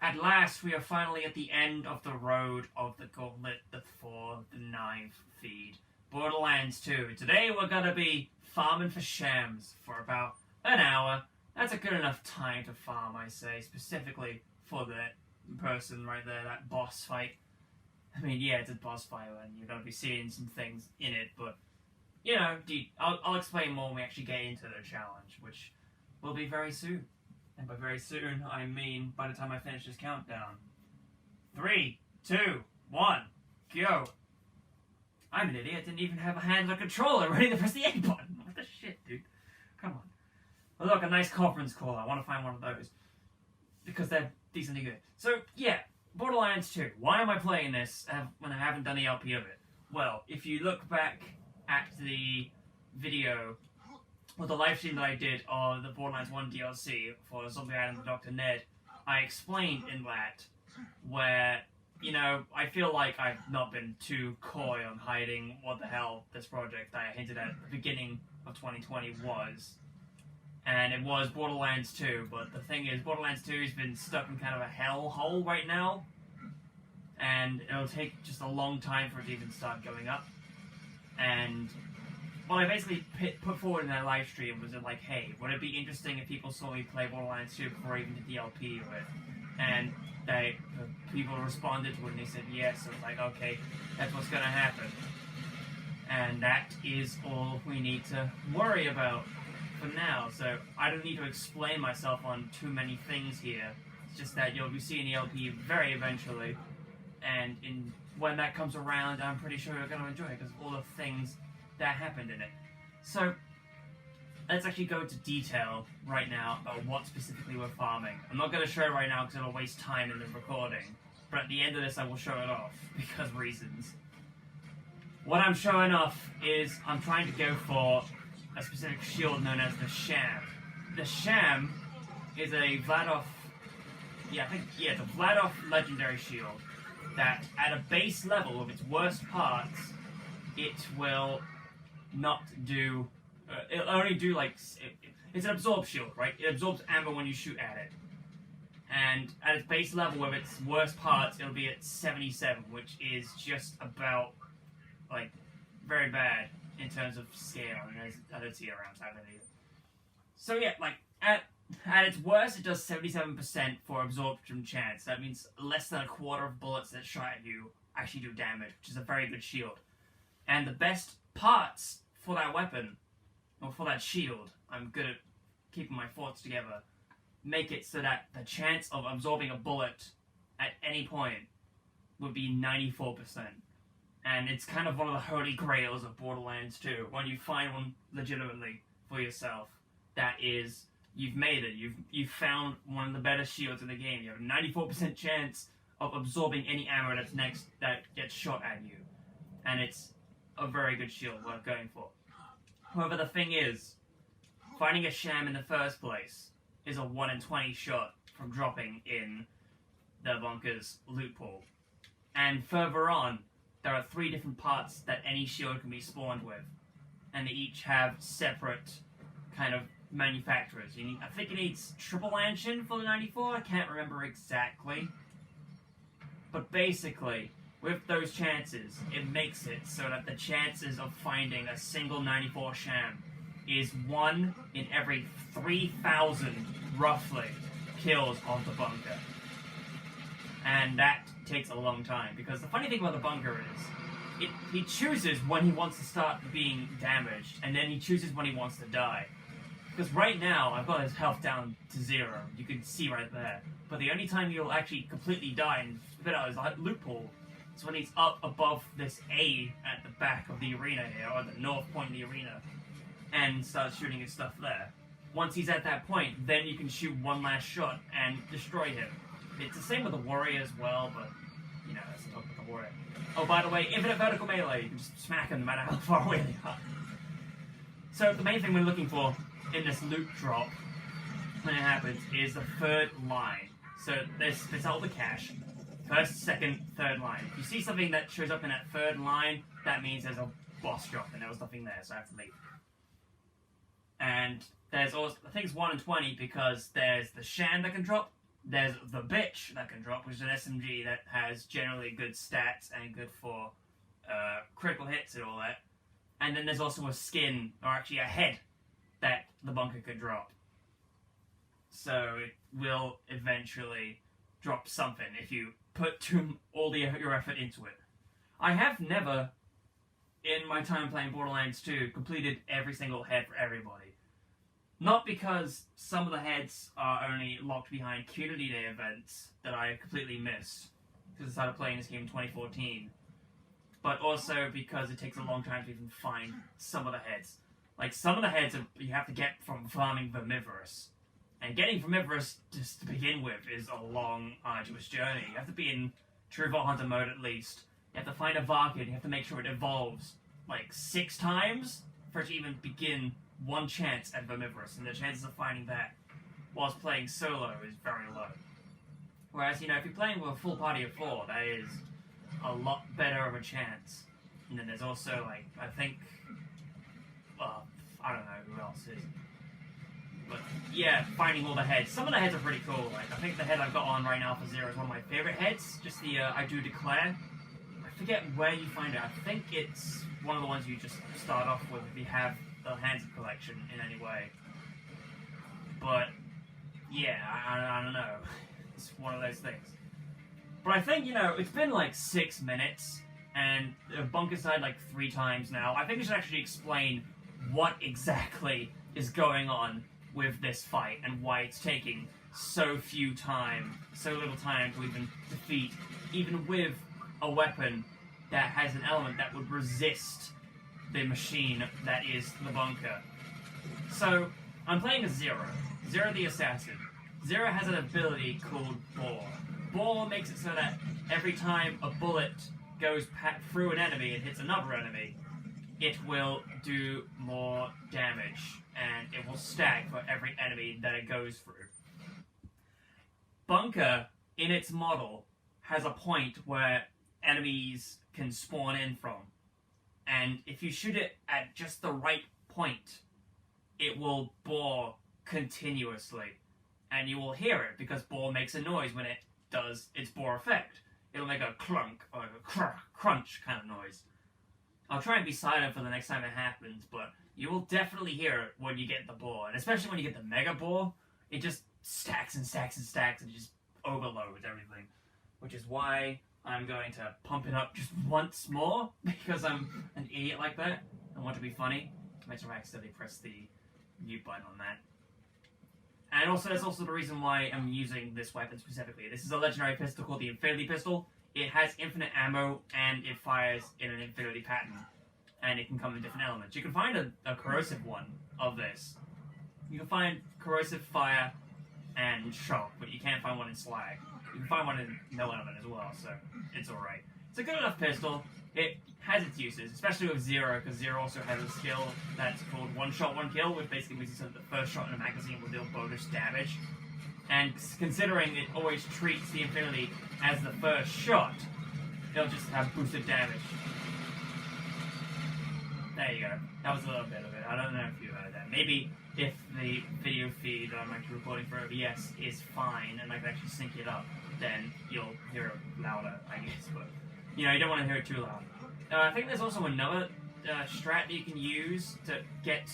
At last, we are finally at the end of the road of the Gauntlet for the 9th feed. Borderlands 2. Today we're gonna be farming for shams for about an hour. That's a good enough time to farm, I say, specifically for that person right there, that boss fight. I mean, yeah, it's a boss fight and you're gonna be seeing some things in it, but, you know, I'll explain more when we actually get into the challenge, which will be very soon. And by very soon, I mean by the time I finish this countdown. 3, 2, 1, go! I'm an idiot, didn't even have a hand on a controller ready to press the A button. What the shit, dude? Come on. Well, look, a nice conference call. I want to find one of those. Because they're decently good. So, yeah, Borderlands 2. Why am I playing this when I haven't done the LP of it? Well, if you look back at the video, or the live stream that I did on the Borderlands 1 DLC for Zombie Island and Dr. Ned, I explained in that where, you know, I feel like I've not been too coy on hiding what the hell this project that I hinted at the beginning of 2020 was. And it was Borderlands 2, but the thing is, Borderlands 2 has been stuck in kind of a hellhole right now, and it'll take just a long time for it to even start going up. And what I basically put forward in that live stream was like, hey, would it be interesting if people saw me play Borderlands 2 before I even did the LP of it? And people responded to it and they said yes. So it's like, okay, that's what's going to happen. And that is all we need to worry about for now. So I don't need to explain myself on too many things here. It's just that you'll be seeing the LP very eventually. And when that comes around, I'm pretty sure you're going to enjoy it because of all the things that happened in it. So let's actually go into detail right now about what specifically we're farming. I'm not going to show it right now because it'll waste time in the recording, but at the end of this I will show it off because reasons. What I'm showing off is I'm trying to go for a specific shield known as the Sham. The Sham is a Vladoff, it's a Vladoff legendary shield that at a base level of its worst parts, it will not do, it'll only do like, it's an absorb shield, right? It absorbs ammo when you shoot at it. And at its base level of its worst parts, it'll be at 77, which is just about, like, very bad in terms of scale. And I don't see it around town either. So yeah, like, at its worst, it does 77% for absorption chance. That means less than a quarter of bullets that shot at you actually do damage, which is a very good shield. And the best parts for that weapon, or for that shield, I'm good at keeping my thoughts together, make it so that the chance of absorbing a bullet at any point would be 94%. And it's kind of one of the holy grails of Borderlands 2, when you find one legitimately for yourself, that is, you've made it, you've found one of the better shields in the game. You have a 94% chance of absorbing any ammo that gets shot at you. And it's a very good shield worth going for. However, the thing is, finding a Sham in the first place is a 1 in 20 shot from dropping in the bunker's loot pool. And further on, there are 3 different parts that any shield can be spawned with. And they each have separate kind of manufacturers. I think it needs triple Lanchin for the 94, I can't remember exactly. But basically, with those chances, it makes it so that the chances of finding a single 94 Sham is 1 in every 3,000, roughly, kills of the bunker. And that takes a long time, because the funny thing about the bunker is, he chooses when he wants to start being damaged, and then he chooses when he wants to die. Because right now, I've got his health down to 0, you can see right there. But the only time he'll actually completely die and spit out his loot pool is when he's up above this A at the back of the arena here, or the north point of the arena, and starts shooting his stuff there. Once he's at that point, then you can shoot one last shot and destroy him. It's the same with the warrior as well, but, you know, let's talk about the warrior. Oh, by the way, infinite vertical melee, you can just smack them no matter how far away they are. So the main thing we're looking for in this loot drop, when it happens, is the 3rd line. So this spits out the cache. 1st, 2nd, 3rd line. If you see something that shows up in that 3rd line, that means there's a boss drop, and there was nothing there, so I have to leave. And there's also, I think it's 1 in 20, because there's the Sham that can drop, There's the bitch that can drop, which is an SMG that has generally good stats and good for critical hits and all that. And then there's also a skin, or actually a head, that the bunker could drop. So it will eventually drop something if you put all your effort into it. I have never, in my time playing Borderlands 2, completed every single head for everybody. Not because some of the heads are only locked behind Community Day events that I completely missed, because I started playing this game in 2014, but also because it takes a long time to even find some of the heads. Like, some of the heads you have to get from farming Vermivorous. And getting Vermivorous, just to begin with, is a long, arduous journey. You have to be in Trivial Hunter mode at least. You have to find a Varkid, you have to make sure it evolves, like, 6 times for it to even begin one chance at Vermivorous, and the chances of finding that whilst playing solo is very low. Whereas, if you're playing with a full party of 4, that is a lot better of a chance. And then there's also, like, I think, well, I don't know who else is. But, yeah, finding all the heads. Some of the heads are pretty cool. Like, I think the head I've got on right now for Zero is one of my favorite heads. Just the, I Do Declare. I forget where you find it. I think it's one of the ones you just start off with if you have the Hands of Collection in any way. But, yeah, I don't know. It's one of those things. But I think, it's been like 6 minutes, and the bunker's died like 3 times now. I think we should actually explain what exactly is going on with this fight, and why it's taking so little time to even defeat, even with a weapon that has an element that would resist the machine that is the bunker. So, I'm playing as Zero the Assassin. Zero has an ability called Bore. Bore makes it so that every time a bullet goes through an enemy and hits another enemy, it will do more damage, and it will stack for every enemy that it goes through. Bunker, in its model, has a point where enemies can spawn in from. And if you shoot it at just the right point, it will bore continuously. And you will hear it, because bore makes a noise when it does its bore effect. It'll make a clunk, or a crunch kind of noise. I'll try and be silent for the next time it happens, but you will definitely hear it when you get the bore. And especially when you get the mega bore, it just stacks and stacks and stacks and just overloads everything. Which is why I'm going to pump it up just once more, because I'm an idiot like that. I want to be funny. I might have accidentally pressed the mute button on that. And also, that's also the reason why I'm using this weapon specifically. This is a legendary pistol called the Infinity Pistol. It has infinite ammo, and it fires in an infinity pattern. And it can come in different elements. You can find a corrosive one of this. You can find corrosive, fire, and shock, but you can't find one in slag. You can find one in no element as well, so it's alright. It's a good enough pistol. It has its uses, especially with Zero, because Zero also has a skill that's called One Shot, One Kill, which basically means that the first shot in a magazine will deal bonus damage. And considering it always treats the Infinity as the first shot, it'll just have boosted damage. There you go. That was a little bit of it. I don't know if you heard that. Maybe if the video feed I'm actually recording for OBS is fine and I can actually sync it up, then you'll hear it louder, I guess. But, you don't want to hear it too loud. I think there's also another strat that you can use to get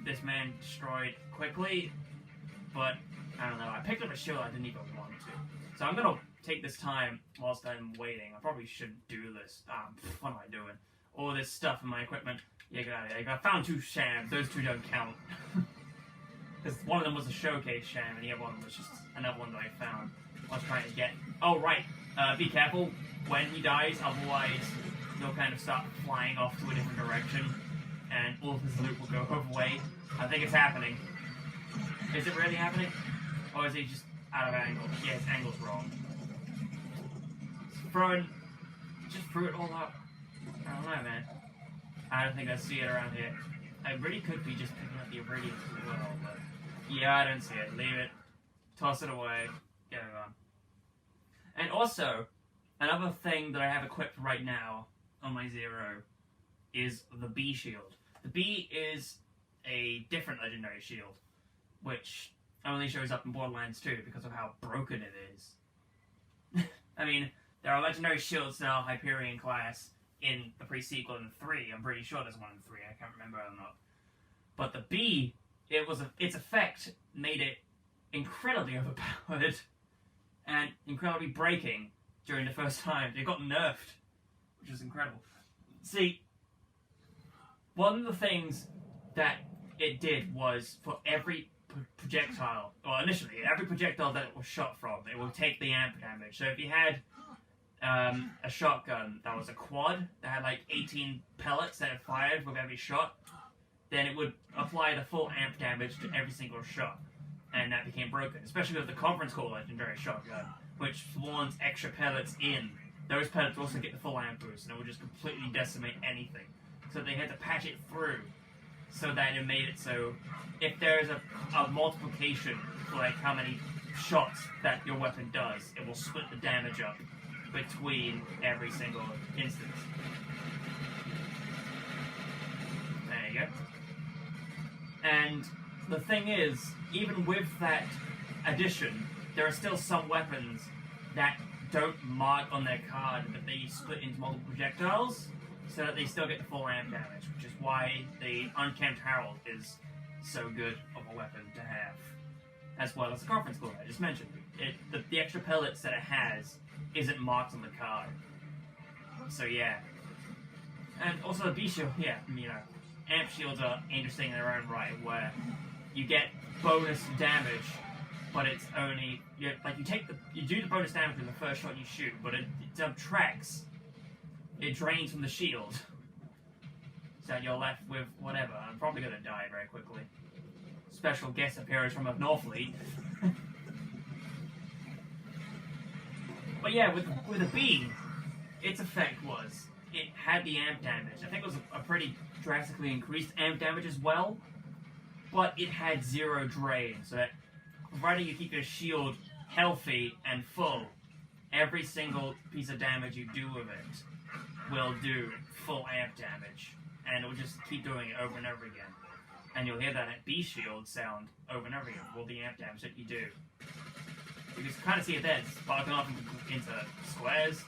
this man destroyed quickly, but I don't know. I picked up a shield I didn't even want to. So I'm going to take this time whilst I'm waiting. I probably shouldn't do this. What am I doing? All this stuff in my equipment. Yeah, get out of here. I found 2 shams. Those 2 don't count. Because one of them was a showcase sham, and the other one was just another one that I found. I was trying to get... Oh, right. Be careful when he dies, otherwise he'll kind of start flying off to a different direction, and all of his loot will go away. I think it's happening. Is it really happening? Or is he just out of angle? Yeah, his angle's wrong. Just threw it all up. I don't know, man. I don't think I see it around here. I really could be just picking up the Iridium as well, but... Yeah, I don't see it. Leave it. Toss it away. Get it on. And also, another thing that I have equipped right now on my Zero is the B shield. The B is a different legendary shield, which only shows up in Borderlands 2 because of how broken it is. I mean, there are legendary shields that are Hyperion class in the pre-sequel in 3. I'm pretty sure there's one in 3. I can't remember or not. But the B, its effect made it incredibly overpowered and incredibly breaking during the first time. It got nerfed, which is incredible. See, one of the things that it did was for every projectile, or initially, every projectile that it was shot from, it will take the amp damage. So if you had a shotgun that was a quad, that had like 18 pellets that it fired with every shot, then it would apply the full amp damage to every single shot. And that became broken, especially with the Conference Call legendary shotgun, which spawns extra pellets in. Those pellets also get the full amp boost, and it would just completely decimate anything. So they had to patch it through, so that it made it so if there's a multiplication for like how many shots that your weapon does, it will split the damage up between every single instance. There you go. And the thing is, even with that addition, there are still some weapons that don't mark on their card that they split into multiple projectiles, so that they still get the full amp damage, which is why the Unkempt Herald is so good of a weapon to have. As well as the Conference Call I just mentioned. The extra pellets that it has isn't marked on the card. So yeah. And also the B shield, yeah, you know, amp shields are interesting in their own right, where you get bonus damage, but it's only you do the bonus damage with the first shot you shoot, but it subtracts. It drains from the shield, so you're left with whatever. I'm probably gonna die very quickly. Special guest appearance from up Northfleet. But yeah, with a B, its effect was it had the amp damage. I think it was a pretty drastically increased amp damage as well, but it had zero drain, so that provided you keep your shield healthy and full, every single piece of damage you do with it will do full amp damage, and it will just keep doing it over and over again. And you'll hear that B shield sound over and over again for all the amp damage that you do. You can kind of see it there, it's sparking off into squares.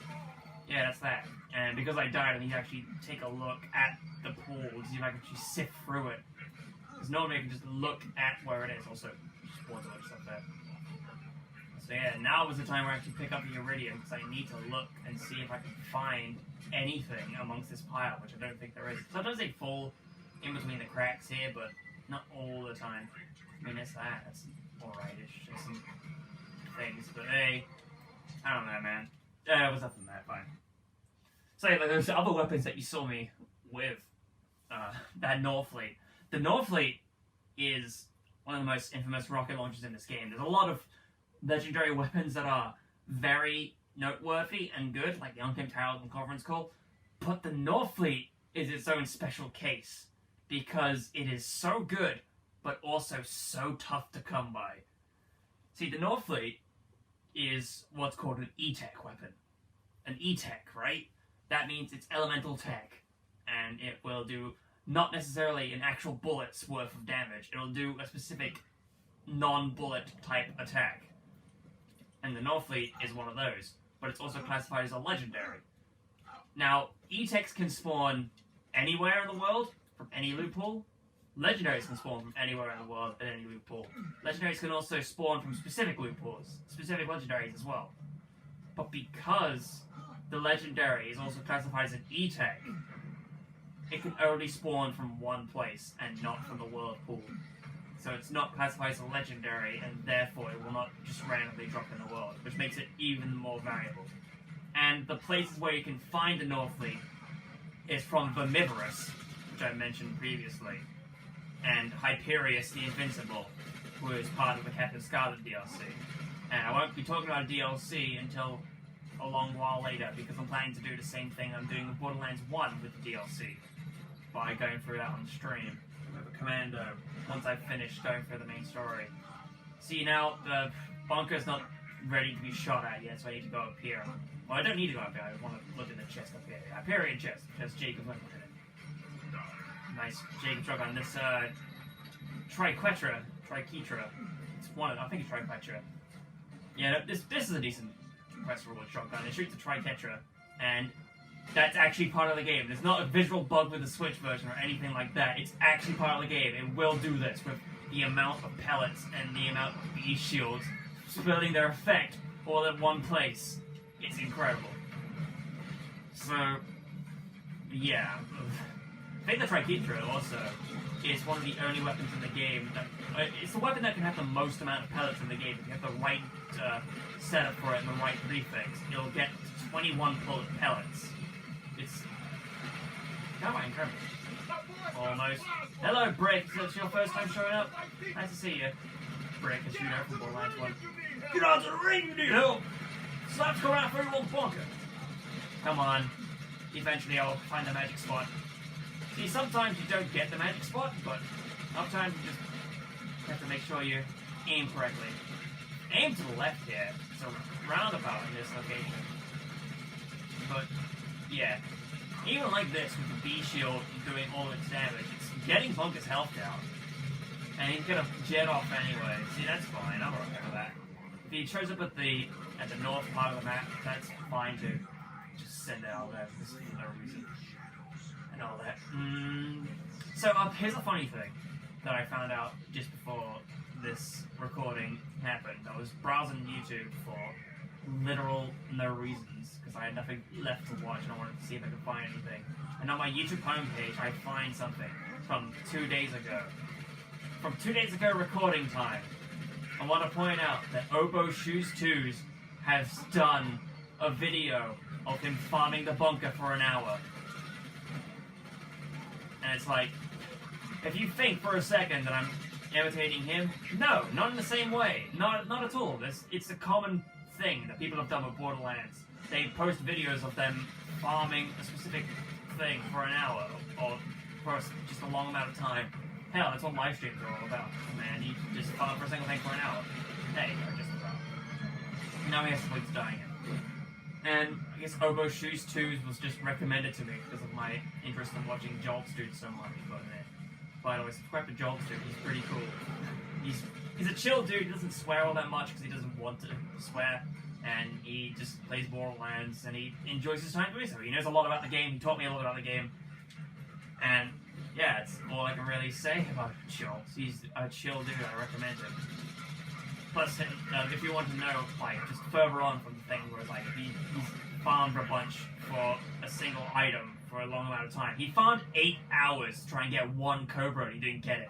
Yeah, that's that. And because I died, I need to actually take a look at the pool to see if I can actually sift through it. Because normally I can just look at where it is. Also, spawns a lot of stuff there. So yeah, now is the time where I actually pick up the Iridium, because I need to look and see if I can find anything amongst this pile, which I don't think there is. Sometimes they fall in between the cracks here, but not all the time. I mean, it's that. That's alright-ish. There's some things, but hey, I don't know, man. It was nothing that fine. So like those other weapons that you saw me with, that Northfleet. The Northfleet is one of the most infamous rocket launchers in this game. There's a lot of legendary weapons that are very noteworthy and good, like the Unkempt Herald and Conference Call, but the Northfleet is its own special case, because it is so good, but also so tough to come by. See, the Northfleet is what's called an E-Tech weapon. An E-Tech, right? That means it's elemental tech, and it will do not necessarily an actual bullet's worth of damage. It'll do a specific non-bullet type attack. And the Northfleet is one of those, but it's also classified as a legendary. Now, E-Techs can spawn anywhere in the world, from any loophole. Legendaries can spawn from anywhere in the world at any loophole. Legendaries can also spawn from specific loopholes, specific legendaries as well. But because the legendary is also classified as an E-Tech, it can only spawn from one place and not from the world pool. So it's not classified as a legendary, and therefore it will not just randomly drop in the world, which makes it even more valuable. And the places where you can find the Northfleet is from Vermivorous, which I mentioned previously, and Hyperius the Invincible, who is part of the Captain Scarlet DLC. And I won't be talking about a DLC until a long while later, because I'm planning to do the same thing I'm doing with Borderlands 1 with the DLC, by going through that on stream with a commando, once I've finished going through the main story. See, now the bunker's not ready to be shot at yet, so I need to go up here. Well, I don't need to go up here, I want to look in the chest up here. Hyperion chest, because Jacob went with it. Nice Jacob drug on this Triquetra. It's one. I think it's Tricatcher. Yeah, this is a decent quest reward shotgun. It shoots a Tricatcher, and that's actually part of the game. There's not a visual bug with the Switch version or anything like that. It's actually part of the game. It will do this with the amount of pellets and the amount of bee shields splitting their effect all in one place. It's incredible. So, yeah. I think the Tricatcher also is one of the only weapons in the game that... it's the weapon that can have the most amount of pellets in the game. If you have the right setup for it and the right prefix, it'll get 21 pellets. It's kind of incredible. Almost. Hello, Brick. So it's your first time showing up? Nice to see you. Brick, a shooter from Borderlands 1. Get out to the ring, you need help! Slaps go out for your old bunker. Come on. Eventually I'll find the magic spot. See, sometimes you don't get the magic spot, but other times you just have to make sure you aim correctly. Aim to the left here. It's a roundabout in this location. But, yeah. Even like this, with the bee shield doing all its damage, it's getting Bunker's health down. And he's gonna jet off anyway. See, that's fine. I'm alright with that. If he shows up at the north part of the map, that's fine too. Just send it out there for no reason. And all that. So, here's a funny thing that I found out just before this recording happened. I was browsing YouTube for literal no reasons, because I had nothing left to watch and I wanted to see if I could find anything. And on my YouTube homepage, I find something from 2 days ago. From 2 days ago recording time. I want to point out that Obo Shoes 2s has done a video of him farming the bunker for an hour. And it's like, if you think for a second that I'm imitating him, no, not in the same way. Not at all. It's a common thing that people have done with Borderlands. They post videos of them farming a specific thing for an hour, or for just a long amount of time. Hell, that's what live streams are all about. Man, you just farm for a single thing for an hour. There you go, just about. Now he has to wait to die again. And I guess Obo Shoes 2 was just recommended to me because of my interest in watching Jolt's dude so much. But by the way, subscribe to Jolt's dude. He's pretty cool. He's a chill dude. He doesn't swear all that much because he doesn't want to swear. And he just plays Borderlands and he enjoys his time doing so. He knows a lot about the game. He taught me a lot about the game. And yeah, it's all I can really say about Jolt. He's a chill dude. I recommend him. Plus, if you want to know, like, just further on from the thing where it's like, he's farmed a bunch for a single item for a long amount of time. He farmed 8 hours to try and get one Cobra and he didn't get it.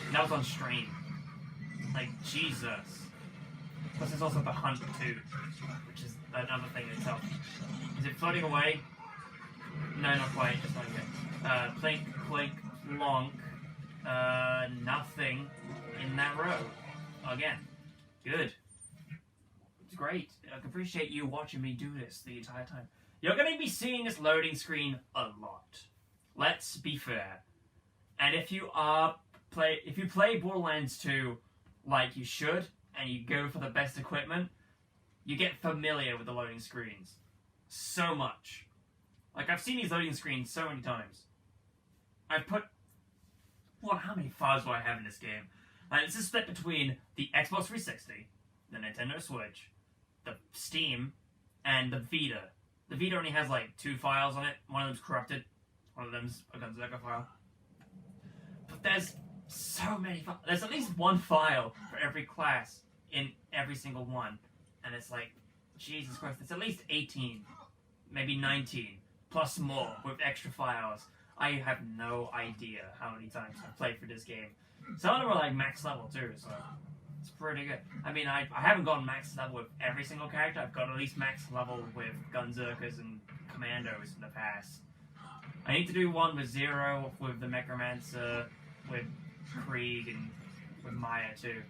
And that was on stream. Like, Jesus. Plus, there's also the Hunt too, which is another thing in itself. Is it floating away? No, not quite. Just not yet. Plink, clink, lonk. Nothing in that row. Again. Good. It's great. I appreciate you watching me do this the entire time. You're going to be seeing this loading screen a lot. Let's be fair. And if you play Borderlands 2 like you should, and you go for the best equipment, you get familiar with the loading screens. So much. Like, I've seen these loading screens so many times. I've put... how many files do I have in this game? It's a split between the Xbox 360, the Nintendo Switch, the Steam, and the Vita. The Vita only has, like, 2 files on it. One of them's corrupted. One of them's a Gunzerker file. But there's so many files. There's at least 1 file for every class in every single one. And it's like, Jesus Christ, it's at least 18, maybe 19, plus more with extra files. I have no idea how many times I've played for this game. Some of them are like max level too, so it's pretty good. I mean, I haven't gone max level with every single character. I've got at least max level with Gunzerkers and Commandos in the past. I need to do one with Zero, with the Necromancer, with Krieg, and with Maya too.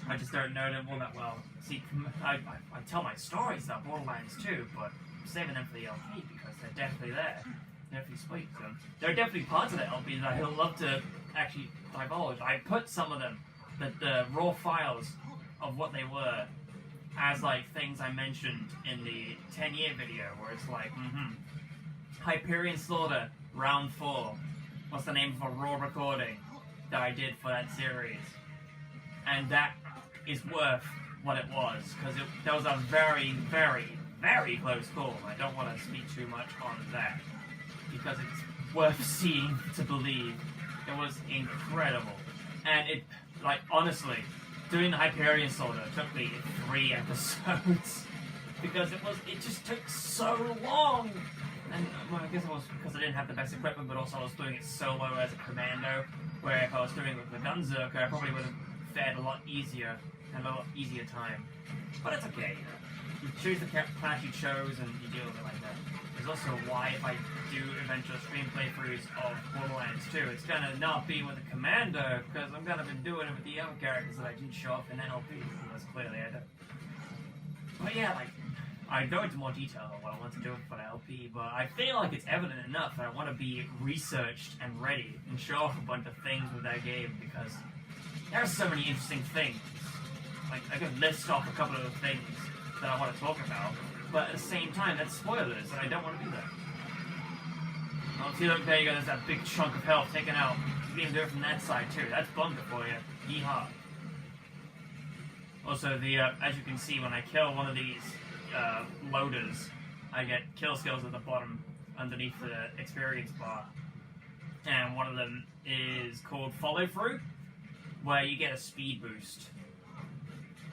I just don't know them all that well. See, I tell my stories about Borderlands 2, but I'm saving them for the LP because they're definitely there. Definitely speak to them. There are definitely parts of the LP that I'd love to actually divulge. I put some of them, the raw files of what they were, as like things I mentioned in the 10-year video, where it's like, Hyperion Slaughter, Round 4. What's the name of a raw recording that I did for that series? and that is worth what it was, because that was a very, very, very close call. I don't want to speak too much on that, because it's worth seeing to believe. It was incredible. And it, like, honestly, doing the Hyperion Soldier took me 3 episodes, because it just took so long. And well, I guess it was because I didn't have the best equipment, but also I was doing it solo as a commando, where if I was doing it with the Gunzerker, I probably would have fared a lot easier, and a lot easier time. But it's okay, you know. You choose the class you chose, and you deal with it like that. There's also why, if I do eventual stream playthroughs of Borderlands 2, it's gonna not be with a commando, because I'm gonna be doing it with the other characters that I didn't show off in LP, because clearly I don't. But yeah, like, I go into more detail on what I want to do for the LP, but I feel like it's evident enough that I want to be researched and ready and show off a bunch of things with that game, because there are so many interesting things. Like, I could list off a couple of the things that I want to talk about, but at the same time, that's spoilers, and I don't want to do that. Oh, see, look, there you go, there's that big chunk of health taken out. You can even do it from that side, too. That's bunker for you. Yeehaw. Also, as you can see, when I kill one of these loaders, I get kill skills at the bottom underneath the experience bar, and one of them is called follow through, where you get a speed boost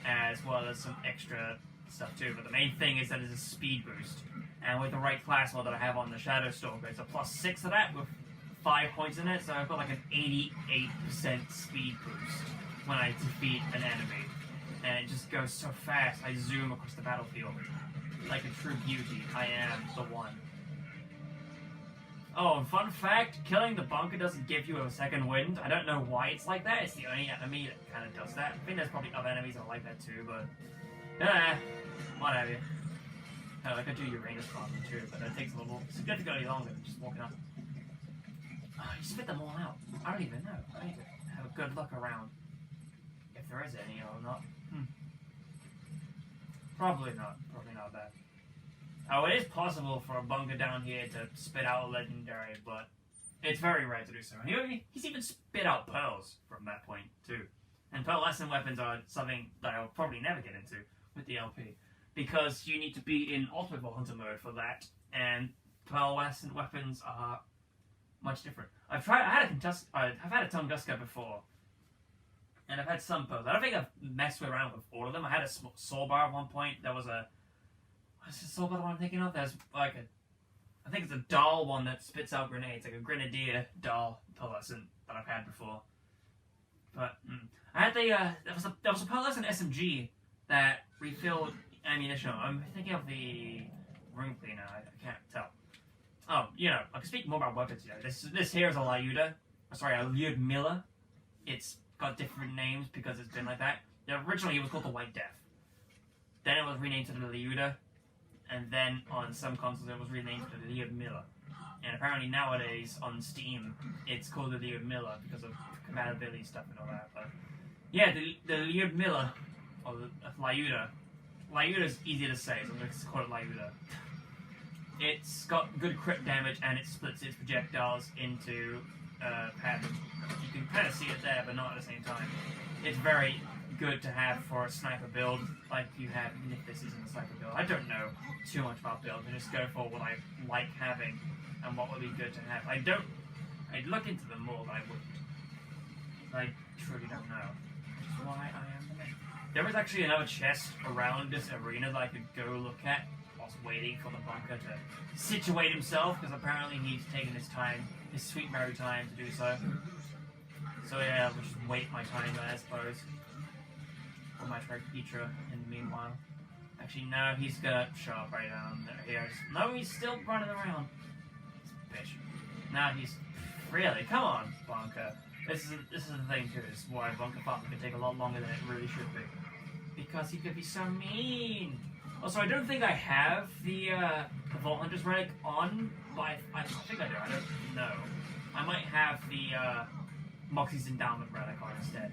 as well as some extra stuff too, but the main thing is that it's a speed boost, and with the right class mod that I have on the Shadow Stalker, it's a +6 to that with 5 points in it, so I've got like an 88% speed boost when I defeat an enemy. And it just goes so fast, I zoom across the battlefield. Like a true beauty, I am the one. Oh, and fun fact, killing the bunker doesn't give you a second wind. I don't know why it's like that, it's the only enemy that kind of does that. I think there's probably other enemies that like that too, but... what have you. Oh, I could do Uranus farming too, but that takes a little significantly longer than just walking up. Oh, you spit them all out. I don't even know. I need to have a good look around. If there is any or not. Probably not that. Oh, it is possible for a bunker down here to spit out a legendary, but it's very rare to do so. And he's even spit out pearls from that point, too. And pearlescent weapons are something that I'll probably never get into with the LP, because you need to be in Ultimate Vault Hunter mode for that, and pearlescent weapons are much different. I've had a Tunguska before, and I've had some pearls. I don't think I've messed around with all of them. I had a soul bar at one point. There was a... What's the soul bar the one I'm thinking of? There's like I think it's a doll one that spits out grenades, like a grenadier doll pearlescent that I've had before. But I had there was a pearlescent SMG that refilled ammunition. I'm thinking of the room cleaner. I can't tell. Oh, you know, I can speak more about weapons. This here is a Lyuda. Sorry, a Lyudmila. It's got different names because it's been like that. Originally, it was called the White Death. Then it was renamed to the Lyuda, and then on some consoles it was renamed to the Lyudmila. And apparently nowadays on Steam, it's called the Lyudmila because of compatibility stuff and all that. But yeah, the Lyudmila, or the Lyuda. Lyuda is easy to say, so I'm going to call it Lyuda. It's got good crit damage, and it splits its projectiles into patterns. You can kind of see it there, but not at the same time. It's very good to have for a sniper build, like you have, even if this isn't a sniper build. I don't know too much about builds, I just go for what I like having, and what would be good to have. I'd look into them more, but I wouldn't. I truly don't know. Which is why I am the man. There was actually another chest around this arena that I could go look at whilst waiting for the bunker to situate himself, because apparently he's taken his time, his sweet merry time to do so. So yeah, I'll just wait my time there, I suppose. Or my try Petra in the meanwhile. Actually, no, he's gonna show up right down there. Here. No, he's still running around. This bitch. Now he's... Really? Come on, bunker. This is the thing too, is why bunker farming could take a lot longer than it really should be. Because he could be so mean. Also, I don't think I have the Vault Hunter's relic on, but I think I do, I don't know. I might have the Moxie's Endowment relic on instead.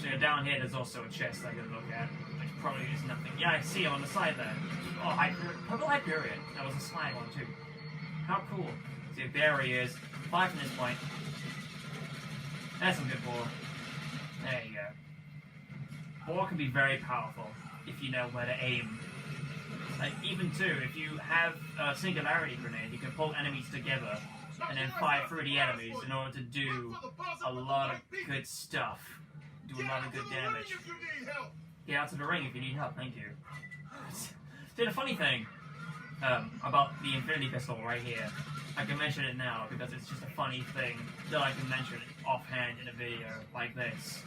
So yeah, down here there's also a chest I can look at, which probably is nothing. Yeah, I see him on the side there. Oh, Purple Hyperion. That was a slag one too. How cool. See, there he is. 5 from this point. That's some good ball. There you go. Or can be very powerful if you know where to aim. Like, even too, if you have a singularity grenade, you can pull enemies together and then fire through the enemies in order to do a lot of good stuff. Do a lot of good damage. Get out to the ring if you need help, thank you. See, the funny thing about the Infinity Pistol right here, I can mention it now because it's just a funny thing that I can mention offhand in a video like this.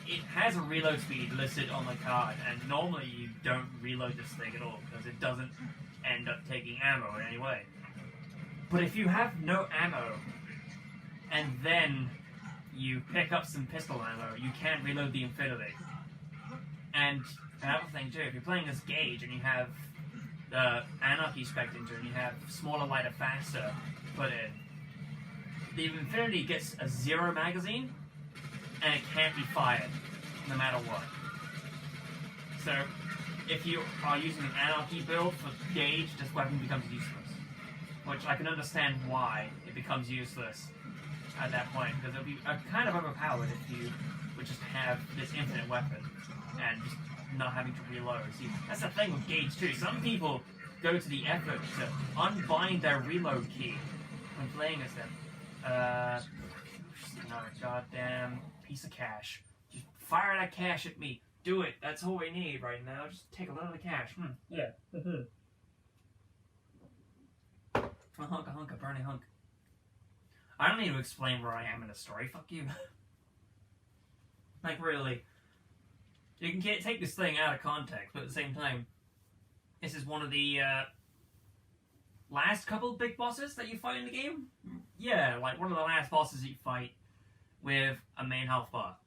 It has a reload speed listed on the card, and normally you don't reload this thing at all because it doesn't end up taking ammo in any way. But if you have no ammo, and then you pick up some pistol ammo, you can reload the Infinity. And another thing too, if you're playing as Gauge and you have the Anarchy Spectator and you have smaller, lighter, faster put in, the Infinity gets a 0 magazine, and it can't be fired, no matter what. So, if you are using an Anarchy build for Gauge, this weapon becomes useless. Which I can understand why it becomes useless at that point, because it would be kind of overpowered if you would just have this infinite weapon and just not having to reload. See, that's the thing with Gauge too. Some people go to the effort to unbind their reload key when playing as them. Just another goddamn piece of cash. Just fire that cash at me. Do it. That's all we need right now. Just take a lot of the cash. Yeah. A hunka, burning hunk. I don't need to explain where I am in the story. Fuck you. Like, really. You can take this thing out of context, but at the same time, this is one of the last couple big bosses that you fight in the game. Yeah, like one of the last bosses you fight with a main health bar.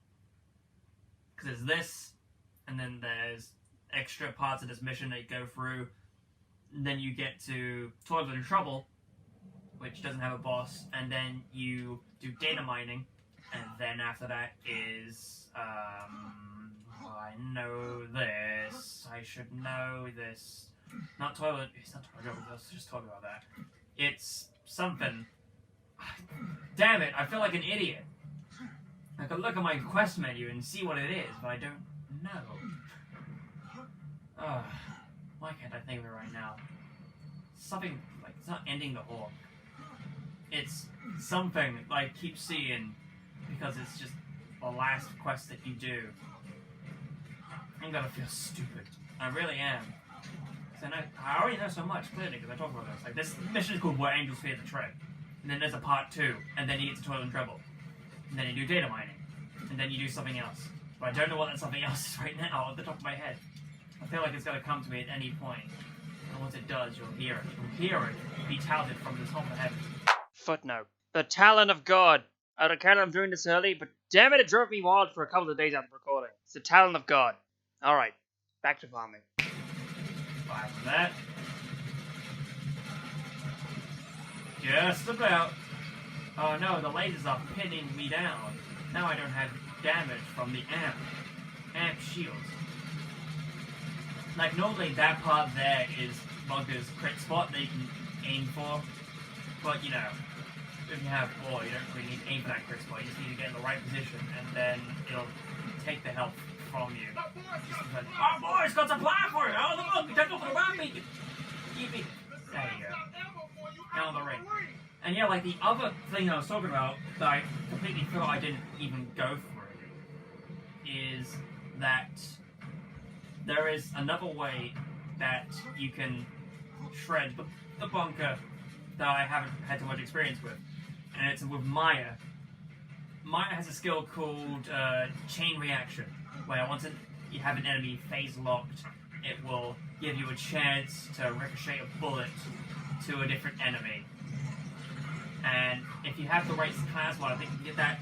Because there's this, and then there's extra parts of this mission that you go through. And then you get to Toilet in Trouble, which doesn't have a boss, and then you do data mining, and then after that is, I know this, I should know this, it's not Toilet, let's just talk about that, it's something, damn it, I feel like an idiot, I could look at my quest menu and see what it is, but I don't know, why can't I think of it right now? Something, like, it's not ending the hawk. It's something that I keep seeing because it's just the last quest that you do. I'm gonna feel stupid. I really am. I already know so much, clearly, because I talk about this. Like, this mission is called Where Angels Fear the Tread. And then there's a part 2, and then you get to Toilet and Trouble. And then you do data mining. And then you do something else. But I don't know what that something else is right now, off the top of my head. I feel like it's gonna come to me at any point. And once it does, you'll hear it. You'll hear it be touted from this home of heaven. Footnote. The talent of God. I don't care that I'm doing this early, but damn it, it drove me wild for a couple of days after recording. It's the talent of God. Alright, back to farming. Fire from that. Just about. Oh no, the lasers are pinning me down. Now I don't have damage from the amp shields. Like, normally that part there is Bunker's crit spot that you can aim for. But, you know, if you have ore, you don't really need to aim for that crit spot. You just need to get in the right position, and then it'll take the health from you. Oh, boy, it's got supply for it! Oh, the monkey, take over the bomb beacon! Keep it. There you go. Now on the ring. And yeah, like, the other thing I was talking about that I completely thought I didn't even go through is that there is another way that you can shred the bunker that I haven't had too much experience with, and it's with Maya. Maya has a skill called Chain Reaction, where once you have an enemy phase locked, it will give you a chance to ricochet a bullet to a different enemy. And if you have the right class one, I think you can get that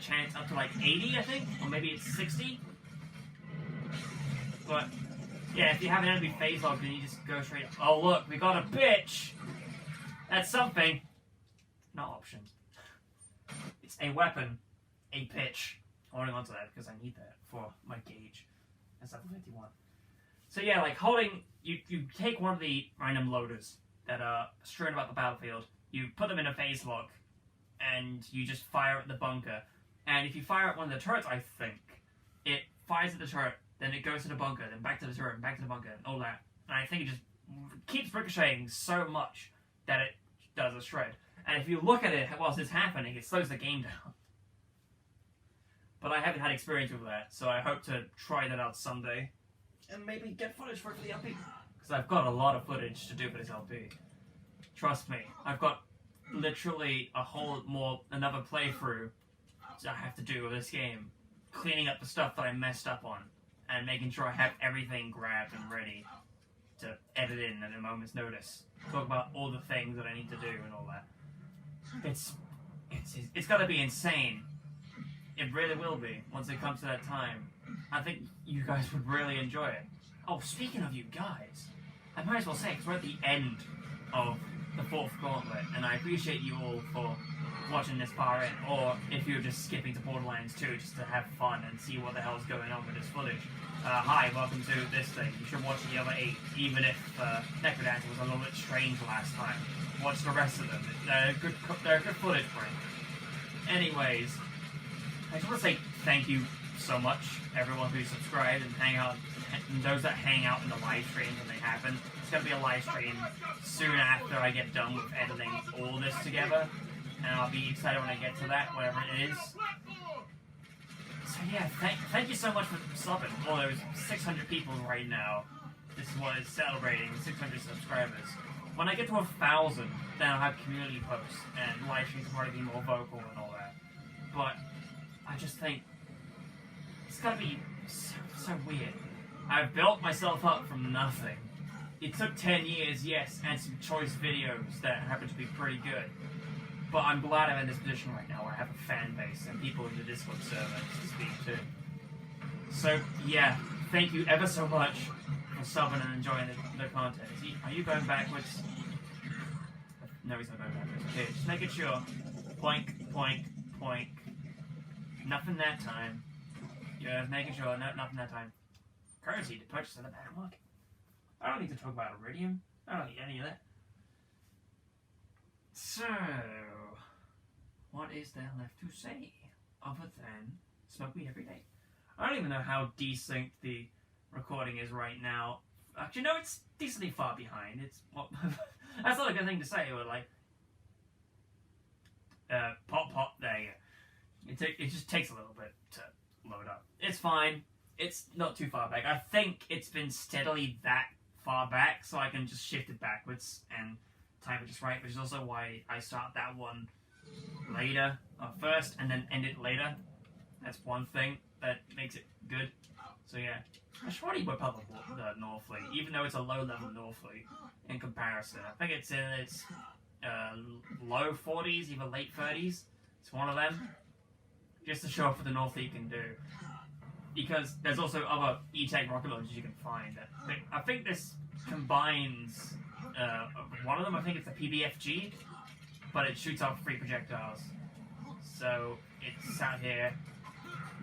chance up to like 80, I think, or maybe it's 60. But yeah, if you have an enemy phase locked, then you just go straight. Oh look, we got a bitch. That's something. Not option. It's a weapon, a pitch. I'm holding on to that because I need that for my gauge. That's level 51. So yeah, like holding, you take one of the random loaders that are strewn about the battlefield. You put them in a phase lock, and you just fire at the bunker. And if you fire at one of the turrets, I think, it fires at the turret, then it goes to the bunker, then back to the turret, and back to the bunker, and all that. And I think it just keeps ricocheting so much that it does a shred. And if you look at it whilst it's happening, it slows the game down. But I haven't had experience with that, so I hope to try that out someday. And maybe get footage for it for the LP. Because I've got a lot of footage to do for this LP. Trust me, I've got literally another playthrough I have to do with this game. Cleaning up the stuff that I messed up on. And making sure I have everything grabbed and ready to edit in at a moment's notice. Talk about all the things that I need to do and all that. It's gotta be insane. It really will be, once it comes to that time. I think you guys would really enjoy it. Oh, speaking of you guys, I might as well say, because we're at the end of the 4th Gauntlet, and I appreciate you all for watching this far in, or if you're just skipping to Borderlands 2 just to have fun and see what the hell's going on with this footage. Hi, welcome to this thing. You should watch the other 8, even if Necrodancer was a little bit strange last time. Watch the rest of them. They're good footage for it. Anyways, I just want to say thank you so much, everyone who subscribed and hang out, and those that hang out in the live streams when they happen. It's going to be a live stream soon after I get done with editing all this together, and I'll be excited when I get to that, whatever it is. So yeah, thank you so much for subbing. Well, there's 600 people right now. This is what is celebrating 600 subscribers. When I get to 1,000, then I'll have community posts, and live streams will probably be more vocal and all that. But I just think it's gotta be so weird. I've built myself up from nothing. It took 10 years, yes, and some choice videos that happen to be pretty good. But I'm glad I'm in this position right now where I have a fan base and people in the Discord server to speak to. So, yeah, thank you ever so much for subbing and enjoying the content. Are you going backwards? No, he's not going backwards. Okay, just making sure. Poink, poink, poink. Nothing that time. Yeah, making sure. No, nothing that time. Currency to purchase in the back market. I don't need to talk about iridium. I don't need any of that. So, what is there left to say other than smoke weed every day? I don't even know how desynced the recording is right now. Actually, no, it's decently far behind. It's that's not a good thing to say. Or like, pop. There you go. It just takes a little bit to load up. It's fine. It's not too far back. I think it's been steadily that far back, so I can just shift it backwards and time it just right, which is also why I start that one later, first, and then end it later. That's one thing that makes it good. So yeah, I should probably whip up the Northly, even though it's a low-level Northly in comparison. I think it's in its low 40s, even late 30s. It's one of them, just to show off what the Northly can do. Because there's also other E-Tech rocket launchers you can find. I think this combines one of them. I think it's the PBFG, but it shoots off 3 projectiles. So it's out here.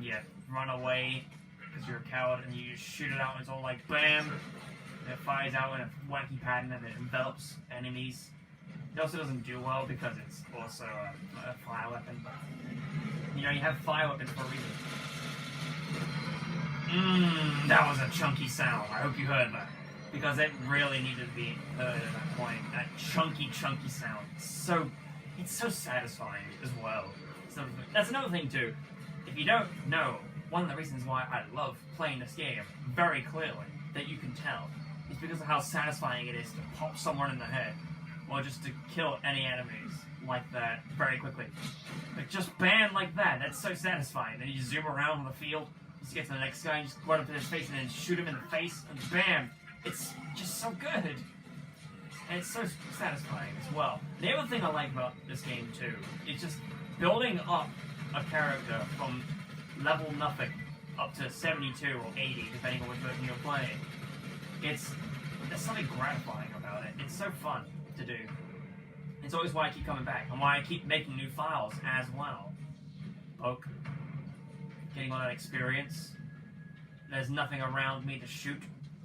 Yeah, run away because you're a coward, and you just shoot it out, and it's all like bam. And it fires out in a wacky pattern, and it envelops enemies. It also doesn't do well because it's also a fire weapon. You know, you have fire weapons for a reason. That was a chunky sound. I hope you heard that. Because it really needed to be heard at that point. That chunky sound. It's so satisfying as well. So that's another thing too. If you don't know, one of the reasons why I love playing this game very clearly, that you can tell, is because of how satisfying it is to pop someone in the head, or just to kill any enemies like that very quickly. Like just bam like that. That's so satisfying. Then you zoom around on the field. Just get to the next guy and just run up to his face and then shoot him in the face, and bam! It's just so good! And it's so satisfying as well. The other thing I like about this game too is just building up a character from level nothing up to 72 or 80, depending on which version you're playing. There's something gratifying about it. It's so fun to do. It's always why I keep coming back, and why I keep making new files as well. Poke. Getting all that experience. There's nothing around me to shoot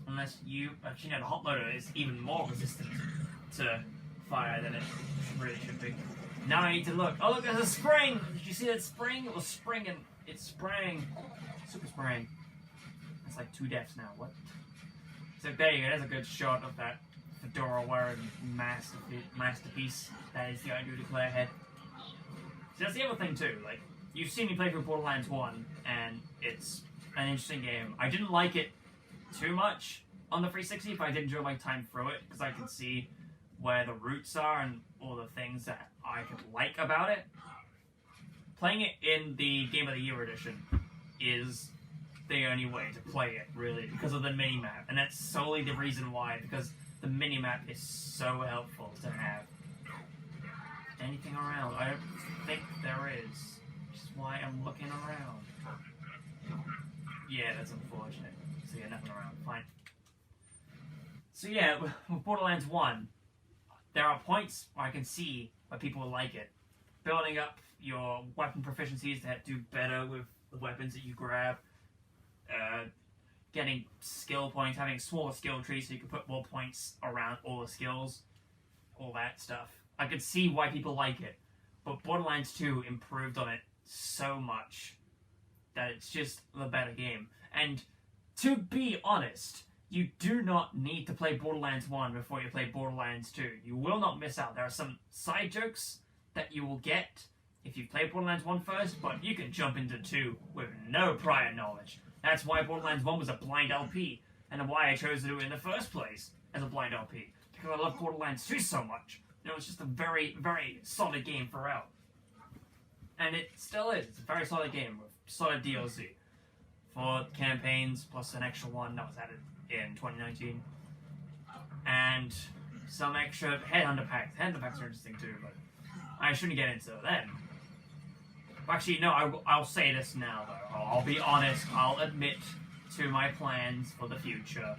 unless you... Actually, no, the hot loader is even more resistant to fire than it really should be. Now I need to look. Oh, look, there's a spring! Did you see that spring? It was springing. It's spraying. Super spraying. It's like 2 deaths now. What? So there you go. There's a good shot of that fedora wearing masterpiece. That is the I do declare head. So that's the other thing too. Like, you've seen me play through Borderlands 1, and it's an interesting game. I didn't like it too much on the 360, but I did enjoy my time through it because I could see where the roots are and all the things that I could like about it. Playing it in the Game of the Year edition is the only way to play it, really, because of the mini-map. And that's solely the reason why, because the mini-map is so helpful to have. Anything around? I don't think there is, which is why I'm looking around. Yeah, that's unfortunate. So yeah, nothing around. Fine. So yeah, with Borderlands 1, there are points where I can see where people will like it. Building up your weapon proficiencies to do better with the weapons that you grab. Getting skill points, having a smaller skill tree so you can put more points around all the skills. All that stuff. I could see why people like it. But Borderlands 2 improved on it so much that it's just the better game. And to be honest, you do not need to play Borderlands 1 before you play Borderlands 2. You will not miss out. There are some side jokes that you will get if you play Borderlands 1 first, but you can jump into 2 with no prior knowledge. That's why Borderlands 1 was a blind LP, and why I chose to do it in the first place as a blind LP. Because I love Borderlands 2 so much. You know, it's just a very, very solid game throughout. And it still is. It's a very solid game with solid DLC. 4 campaigns, plus an extra one that was added in 2019. And some extra headhunter packs. Headhunter packs are interesting too, but I shouldn't get into them. Actually, no, I'll say this now, though. I'll be honest. I'll admit to my plans for the future.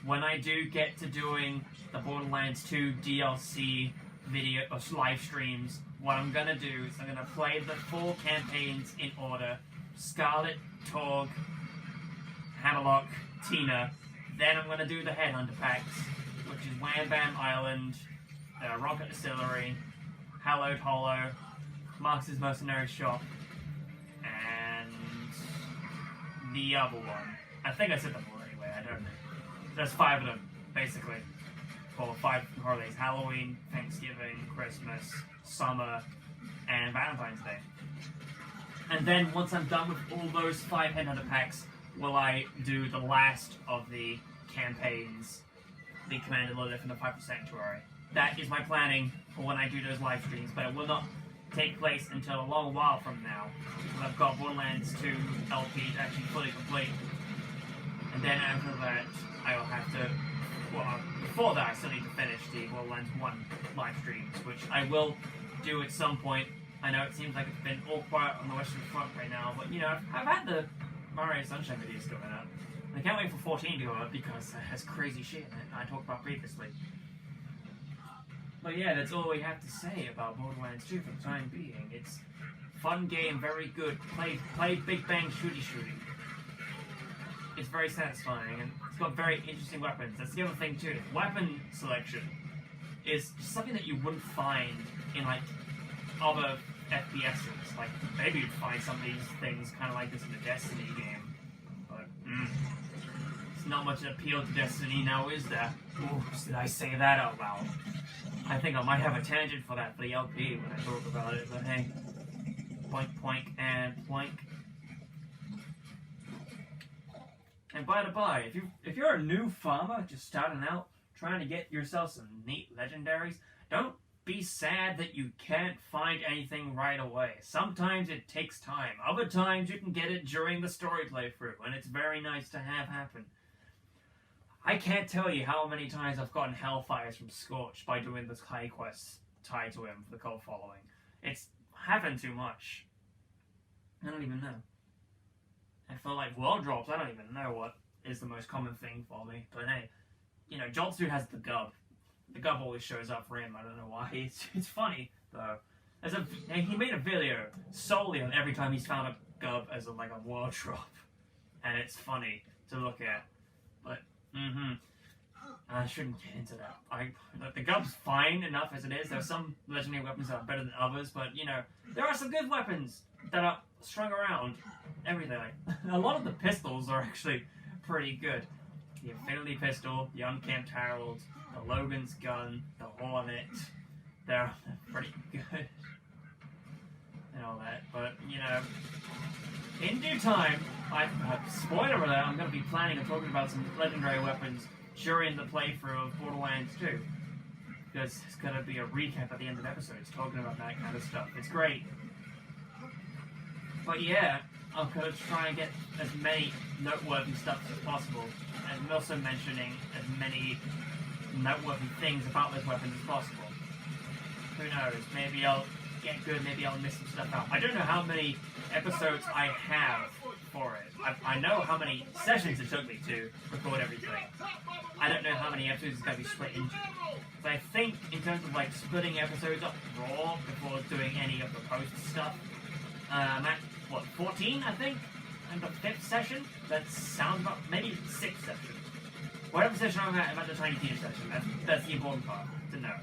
When I do get to doing the Borderlands 2 DLC video or live streams, what I'm gonna do is I'm gonna play the 4 campaigns in order: Scarlet, Torg, Hammerlock, Tina. Then I'm gonna do the Headhunter packs, which is Wham Bam Island, Rocket Distillery, Hallowed Hollow, Marx's Mercenary Shop, and the other one. I think I said them all anyway, I don't know. There's 5 of them, basically. For 5 holidays: Halloween, Thanksgiving, Christmas, summer, and Valentine's Day. And then once I'm done with all those 5 Headhunter packs, will I do the last of the campaigns, the Commanded Lilith and the 5 Sanctuary. That is my planning for when I do those live streams, but it will not take place until a long while from now, because I've got Borderlands 2 LP actually fully complete. And then after that, I will have to, well, before that I still need to finish the Borderlands 1 live streams, which I will do at some point. I know it seems like it's been all quiet on the Western Front right now, but you know, I've had the Mario Sunshine videos going up. And I can't wait for 14 to go up because it has crazy shit in it I talked about previously. But yeah, that's all we have to say about Borderlands 2 for the time being. It's a fun game, very good. Play Big Bang Shooty. It's very satisfying, and it's got very interesting weapons. That's the other thing too. Weapon selection is something that you wouldn't find in like other FPSs. Like maybe you'd find some of these things kind of like this in the Destiny game, but it's not much appeal to Destiny now, is there? Oops, did I say that out loud? I think I might have a tangent for that for the LP when I talk about it, but hey. Poink, poink, and poink. And by the by, if you're a new farmer just starting out, trying to get yourself some neat legendaries, don't be sad that you can't find anything right away. Sometimes it takes time. Other times you can get it during the story playthrough, and it's very nice to have happen. I can't tell you how many times I've gotten Hellfires from Scorch by doing the high quests tied to him for the cult following. It's happened too much. I don't even know. I feel like world drops, I don't even know what is the most common thing for me. But hey, you know, Joltsu has the gub. The gub always shows up for him, I don't know why. It's funny, though. He made a video solely on every time he's found a gub as a world drop. And it's funny to look at. But, I shouldn't get into that. The gub's fine enough as it is. There are some legendary weapons that are better than others, but, you know, there are some good weapons that are strung around everything. A lot of the pistols are actually pretty good. The Infinity Pistol, the Unkempt Herald, the Logan's Gun, the Hornet, they're pretty good. And all that, but, you know, in due time, spoiler alert, I'm going to be planning on talking about some legendary weapons during the playthrough of Borderlands 2. Because it's going to be a recap at the end of episodes talking about that kind of stuff. It's great. But yeah, I'm going to try and get as many noteworthy stuff as possible. And I'm also mentioning as many noteworthy things about those weapons as possible. Who knows, maybe I'll get good, maybe I'll miss some stuff out. I don't know how many episodes I have for it. I know how many sessions it took me to record everything. I don't know how many episodes it's going to be split into. So I think in terms of like splitting episodes up raw before doing any of the post stuff, I'm at, what, 14 I think? And the 5th session? That sounds about, maybe 6th session. Whatever session I'm at the Tiny Tina session. That's the important part to know.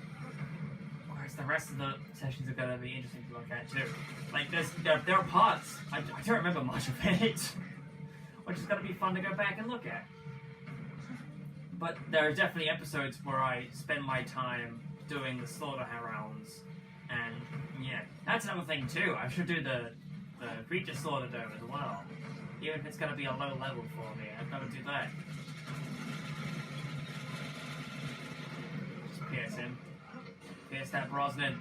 Whereas the rest of the sessions are going to be interesting to look at too. Like there are parts, I don't remember much of it, which is going to be fun to go back and look at. But there are definitely episodes where I spend my time doing the slaughter rounds, and yeah, that's another thing too. I should do the creature slaughter dome as well, even if it's going to be a low level for me. I've got to do that. Just pierce him. Pierce that Brosnan.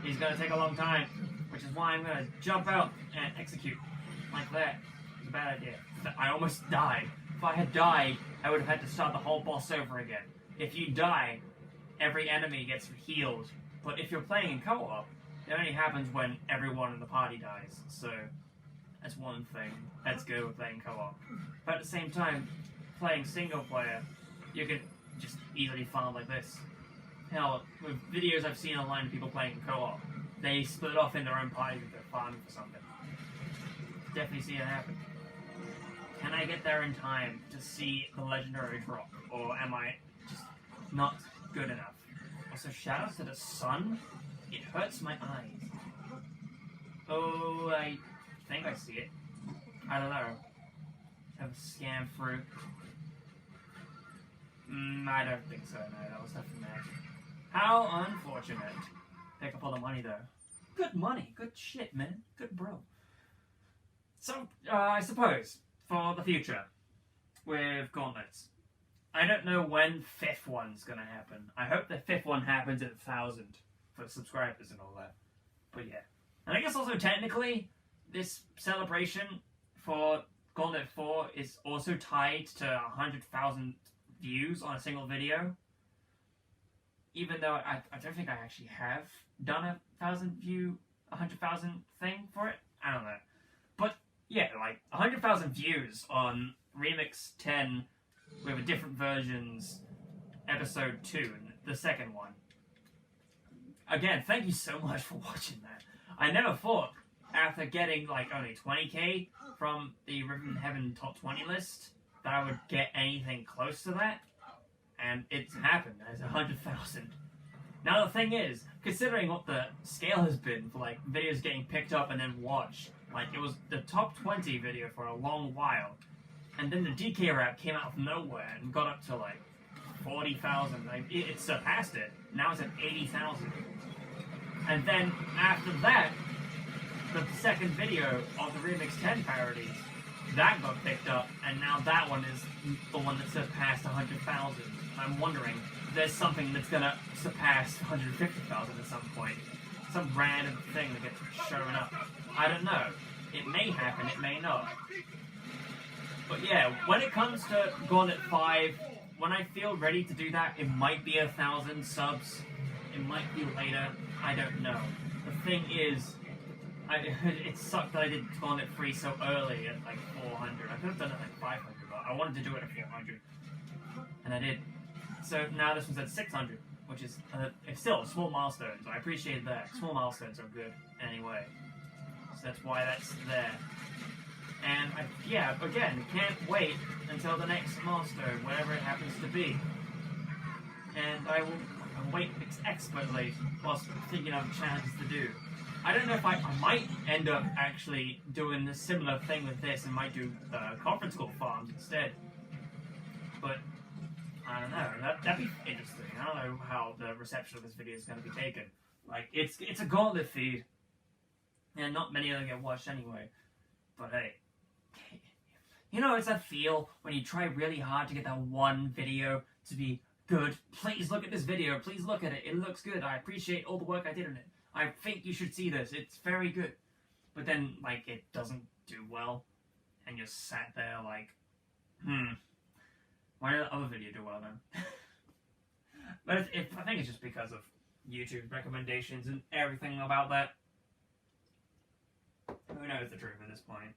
He's going to take a long time, which is why I'm going to jump out and execute like that. It's a bad idea. I almost died. If I had died, I would have had to start the whole boss over again. If you die, every enemy gets healed. But if you're playing in co-op, it only happens when everyone in the party dies. So that's one thing that's good with playing co-op. But at the same time, playing single player, you can just easily farm like this. Hell, with videos I've seen online of people playing in co-op, they split off in their own parties if they're farming for something. Definitely see it happen. Can I get there in time to see the legendary drop, or am I just not good enough? Also, shadows to the sun? It hurts my eyes. Oh, I think I see it. I don't know. Have a scan through. I don't think so, no, that was nothing there. How unfortunate. Pick up all the money, though. Good money, good shit, man. Good bro. So, I suppose, for the future, with Gauntlets, I don't know when 5th one's gonna happen. I hope the 5th one happens at 1,000 for subscribers and all that. But yeah. And I guess also technically, this celebration for Gauntlet 4 is also tied to 100,000 views on a single video. Even though I don't think I actually have done a 100,000 thing for it. I don't know. But yeah, like 100,000 views on Remix 10 with different versions, episode 2, the second one. Again, thank you so much for watching that. I never thought, after getting like only 20k from the Ribbon Heaven top 20 list, that I would get anything close to that. And it's happened. There's 100,000. Now the thing is, considering what the scale has been for like videos getting picked up and then watched, like it was the top 20 video for a long while, and then the DK rap came out of nowhere and got up to like 40,000. Like it surpassed it. Now it's at 80,000. And then after that, the second video of the Remix 10 parodies, that got picked up, and now that one is the one that surpassed 100,000. I'm wondering if there's something that's gonna surpass 150,000 at some point. Some random thing that gets shown up. I don't know. It may happen, it may not. But yeah, when it comes to Gauntlet 5, when I feel ready to do that, it might be 1,000 subs. It might be later. I don't know. The thing is, it sucked that I did Gauntlet 3 so early at like 400. I could have done it at like 500, but I wanted to do it at 400. And I did. So now this one's at 600, which is it's still a small milestone, so I appreciate that. Small milestones are good anyway. So that's why that's there. And yeah, again, can't wait until the next milestone, whatever it happens to be. And I will wait expertly whilst thinking of challenges to do. I don't know if I might end up actually doing a similar thing with this and might do conference call farms instead. but I don't know. That'd be interesting. I don't know how the reception of this video is going to be taken. Like, it's a Gauntlet feed, and not many of them get watched anyway. But hey, you know, it's that feel when you try really hard to get that one video to be good. Please look at this video. Please look at it. It looks good. I appreciate all the work I did on it. I think you should see this. It's very good. But then, like, it doesn't do well, and you're sat there like, why did the other video do well then? But I think it's just because of YouTube recommendations and everything about that. Who knows the truth at this point?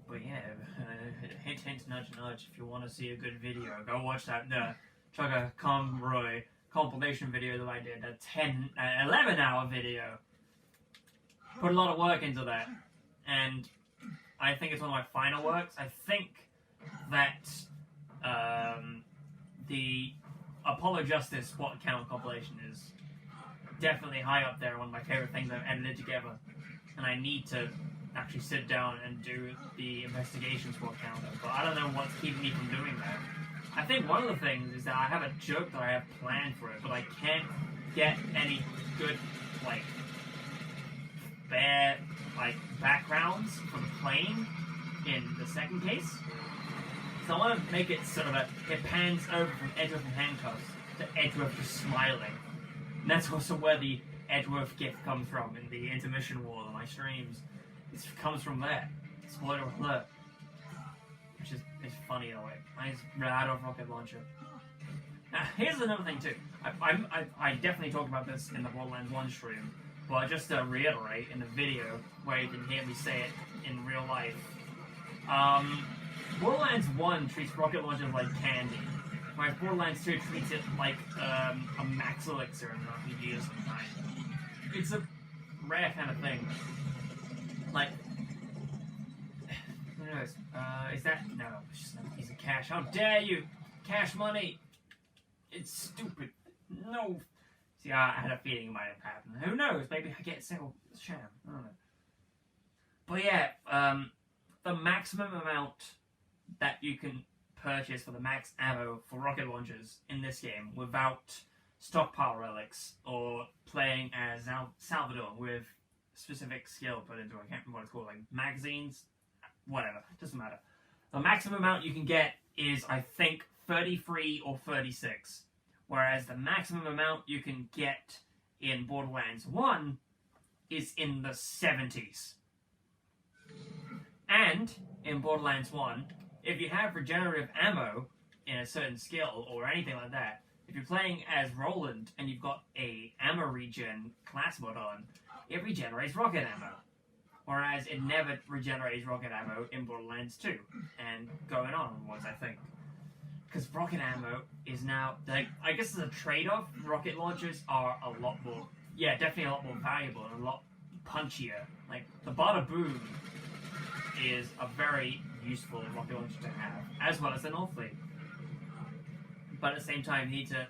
But yeah, hint, hint, nudge, nudge. If you want to see a good video, go watch that Chugga Conroy compilation video that I did. A 11-hour video. Put a lot of work into that, and I think it's one of my final works. I think that the Apollo Justice SWAT Count compilation is definitely high up there, one of my favorite things I've edited together, and I need to actually sit down and do the investigation SWAT counter, but I don't know what's keeping me from doing that. I think one of the things is that I have a joke that I have planned for it, but I can't get any good, like, bare, like, backgrounds for the plane in the second case. So I want to make it sort of it pans over from Edgeworth and handcuffs to Edgeworth just smiling. And that's also where the Edgeworth gif comes from in the intermission wall of my streams. It comes from there. Spoiler alert. Which is funny in a way. I just ran out of rocket launcher. Now, here's another thing too. I definitely talked about this in the Borderlands 1 stream, but just to reiterate in the video where you can hear me say it in real life. Borderlands 1 treats rocket launchers like candy, whereas Borderlands 2 treats it like a max elixir in an RPG of some kind. It's a rare kind of thing. Like, who knows? Is that? No, it's just a piece of cash. How dare you! Cash money! It's stupid. No! See, I had a feeling it might have happened. Who knows? Maybe I get single Sham. I don't know. But yeah, the maximum amount that you can purchase for the max ammo for rocket launchers in this game without stockpile relics or playing as Salvador with specific skill put into it. I can't remember what it's called, like magazines, whatever, doesn't matter. The maximum amount you can get is, I think, 33 or 36, whereas the maximum amount you can get in Borderlands 1 is in the 70s. And in Borderlands 1, if you have regenerative ammo in a certain skill or anything like that, if you're playing as Roland and you've got a ammo regen class mod on, it regenerates rocket ammo. Whereas it never regenerates rocket ammo in Borderlands 2, and going onwards, I think. Because rocket ammo is now, like, I guess as a trade-off, rocket launchers are a lot more, yeah, definitely a lot more valuable and a lot punchier. Like, the Bada Boom is a very useful rocket launcher to have, as well as the Northfleet. But at the same time, you need to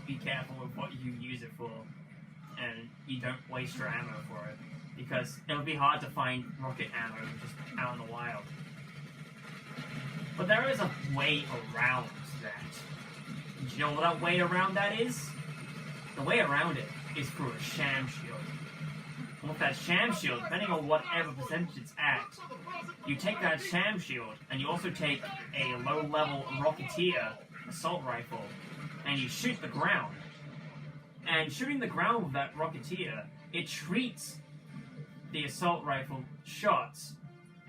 be careful with what you use it for, and you don't waste your ammo for it, because it would be hard to find rocket ammo just out in the wild. But there is a way around that. Do you know what that way around that is? The way around it is through a Sham shield. And with that Sham shield, depending on whatever percentage it's at, you take that Sham shield, and you also take a low-level Rocketeer assault rifle, and you shoot the ground. And shooting the ground with that Rocketeer, it treats the assault rifle shots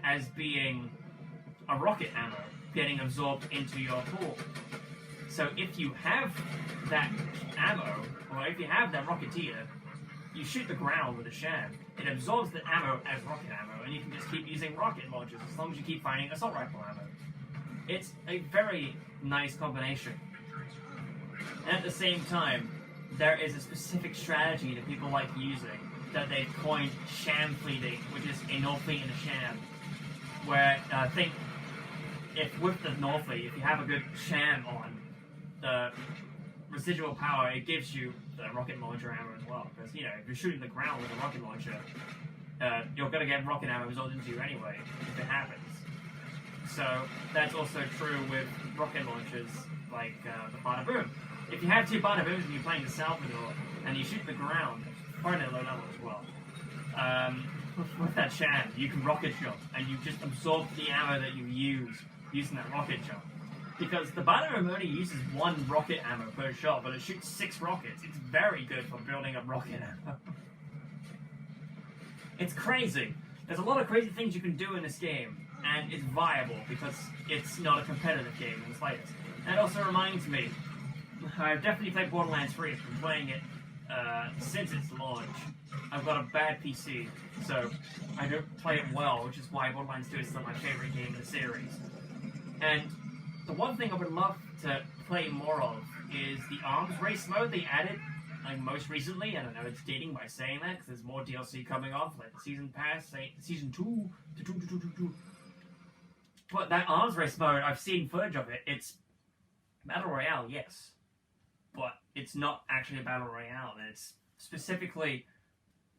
as being a rocket ammo getting absorbed into your pool. So if you have that ammo, or if you have that Rocketeer, you shoot the ground with a Sham. It absorbs the ammo as rocket ammo, and you can just keep using rocket launchers as long as you keep finding assault rifle ammo. It's a very nice combination. And at the same time, there is a specific strategy that people like using that they've coined Sham fleeting, which is a Northfleet and a Sham. Where I think if with the Northfleet, if you have a good Sham on, the residual power it gives you the rocket launcher ammo as well. Because, you know, if you're shooting the ground with a rocket launcher, you're going to get rocket ammo absorbed into you anyway, if it happens. So that's also true with rocket launchers, like the Bada Boom. If you have two Bada Booms and you're playing the Salvador, and you shoot the ground, probably at low level as well, with that Sham, you can rocket jump, and you just absorb the ammo that you use using that rocket jump. Because the Bada Boom only uses one rocket ammo per shot, but it shoots 6 rockets. It's very good for building up rocket ammo. It's crazy. There's a lot of crazy things you can do in this game, and it's viable because it's not a competitive game in the slightest. And it also reminds me, I've definitely played Borderlands 3. I've been playing it since its launch. I've got a bad PC, so I don't play it well, which is why Borderlands 2 is still my favorite game in the series. And the one thing I would love to play more of is the arms race mode they added, like most recently. And I know it's dating by saying that because there's more DLC coming off, like the season pass, season 2. But that arms race mode, I've seen footage of it. It's Battle Royale, yes, but it's not actually a Battle Royale. It's specifically,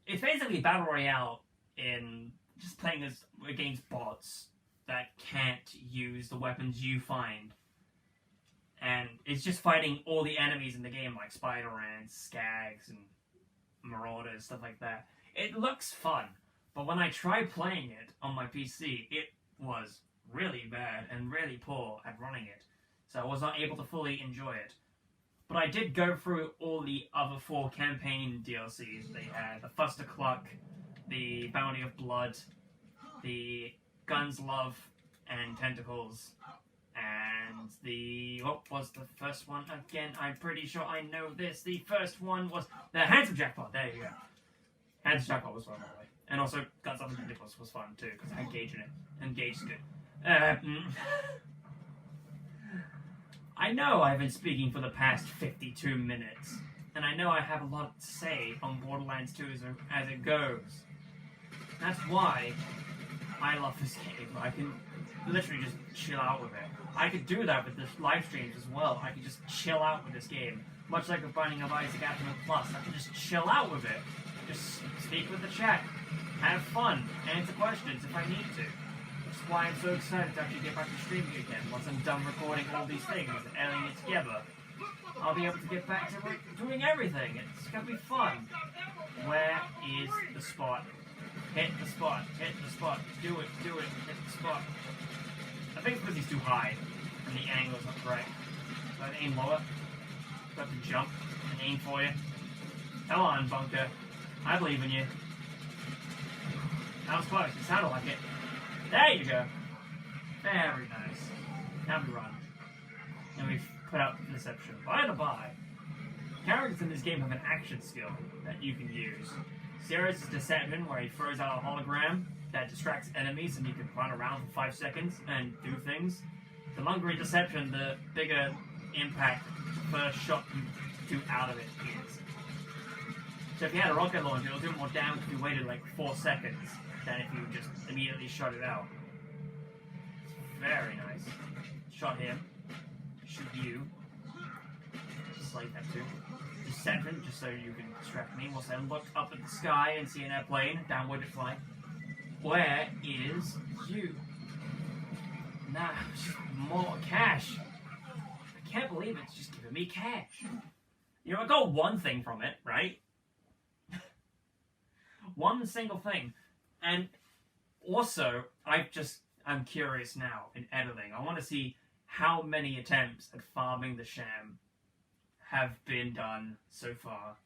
it's basically Battle Royale in just playing against bots that can't use the weapons you find. And it's just fighting all the enemies in the game, like Spider-Ants, Skags, and Marauders, stuff like that. It looks fun, but when I tried playing it on my PC, it was really bad and really poor at running it. So I was not able to fully enjoy it. But I did go through all the other 4 campaign DLCs they had. The Fuster Cluck, the Bounty of Blood, the Guns, Love, and Tentacles, and the... what was the first one again? I'm pretty sure I know this. The first one was the Handsome Jackpot. There you go. Handsome Jackpot was fun, by the way. And also Guns, Love, and Tentacles was fun too, because I had Gage in it. And Gage is good. I know I've been speaking for the past 52 minutes, and I know I have a lot to say on Borderlands 2 as it goes. That's why I love this game. I can literally just chill out with it. I could do that with the live streams as well. I could just chill out with this game. Much like with Binding of Isaac Aftermath Plus, I can just chill out with it. Just speak with the chat. Have fun. Answer questions if I need to. Which is why I'm so excited to actually get back to streaming again. Once I'm done recording all these things and editing it together, I'll be able to get back to doing everything. It's gonna be fun. Where is the spot? Hit the spot. Hit the spot. Do it. Do it. Hit the spot. I think it's because he's too high and the angle's not correct. So I have to aim lower. So I have to jump and aim for you. Come on, Bunker. I believe in you. That was close. It sounded like it. There you go. Very nice. Now we run. And we've put out Deception. By the by, characters in this game have an action skill that you can use. Sirius is Deception, where he throws out a hologram that distracts enemies and you can run around for 5 seconds and do things. The longer in Deception, the bigger impact the first shot you do out of it is. So if you had a rocket launcher, it'll do more damage if you waited like 4 seconds than if you just immediately shot it out. Very nice. Shot him. Shoot you. Just like that too. Deception, just so you can distract me. Whilst I look up at the sky and see an airplane, downward it fly. Where is you? Nah, more cash. I can't believe it's just giving me cash. You know, I got one thing from it, right? One single thing. And also, I'm curious now in editing. I want to see how many attempts at farming the Sham have been done so far.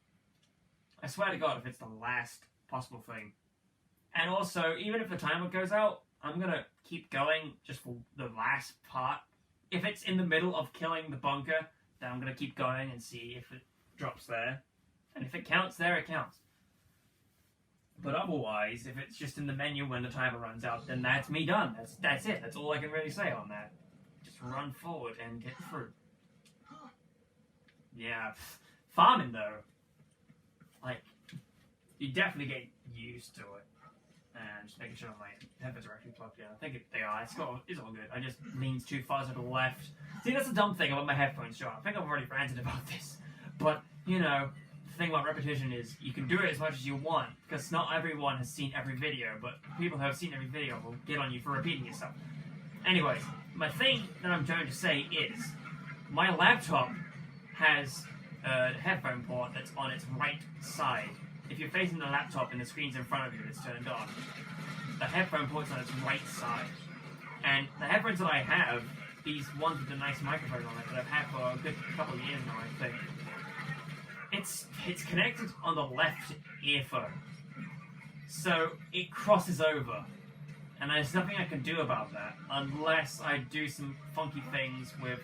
I swear to God, if it's the last possible thing. And also, even if the timer goes out, I'm going to keep going just for the last part. If it's in the middle of killing the bunker, then I'm going to keep going and see if it drops there. And if it counts there, it counts. But otherwise, if it's just in the menu when the timer runs out, then that's me done. That's it. That's all I can really say on that. Just run forward and get through. Yeah. Farming, though. Like, you definitely get used to it. And just making sure my headphones are actually plugged in. I think they are. It's all good. I just leans too far to the left. See, that's the dumb thing about my headphones, John. I think I've already ranted about this. But, you know, the thing about repetition is you can do it as much as you want, because not everyone has seen every video, but people who have seen every video will get on you for repeating yourself. Anyways, my thing that I'm trying to say is, my laptop has a headphone port that's on its right side. If you're facing the laptop and the screen's in front of you, it's turned on. The headphone port's on its right side. And the headphones that I have, these ones with the nice microphone on it that I've had for a good couple of years now, I think, it's connected on the left earphone. So it crosses over. And there's nothing I can do about that unless I do some funky things with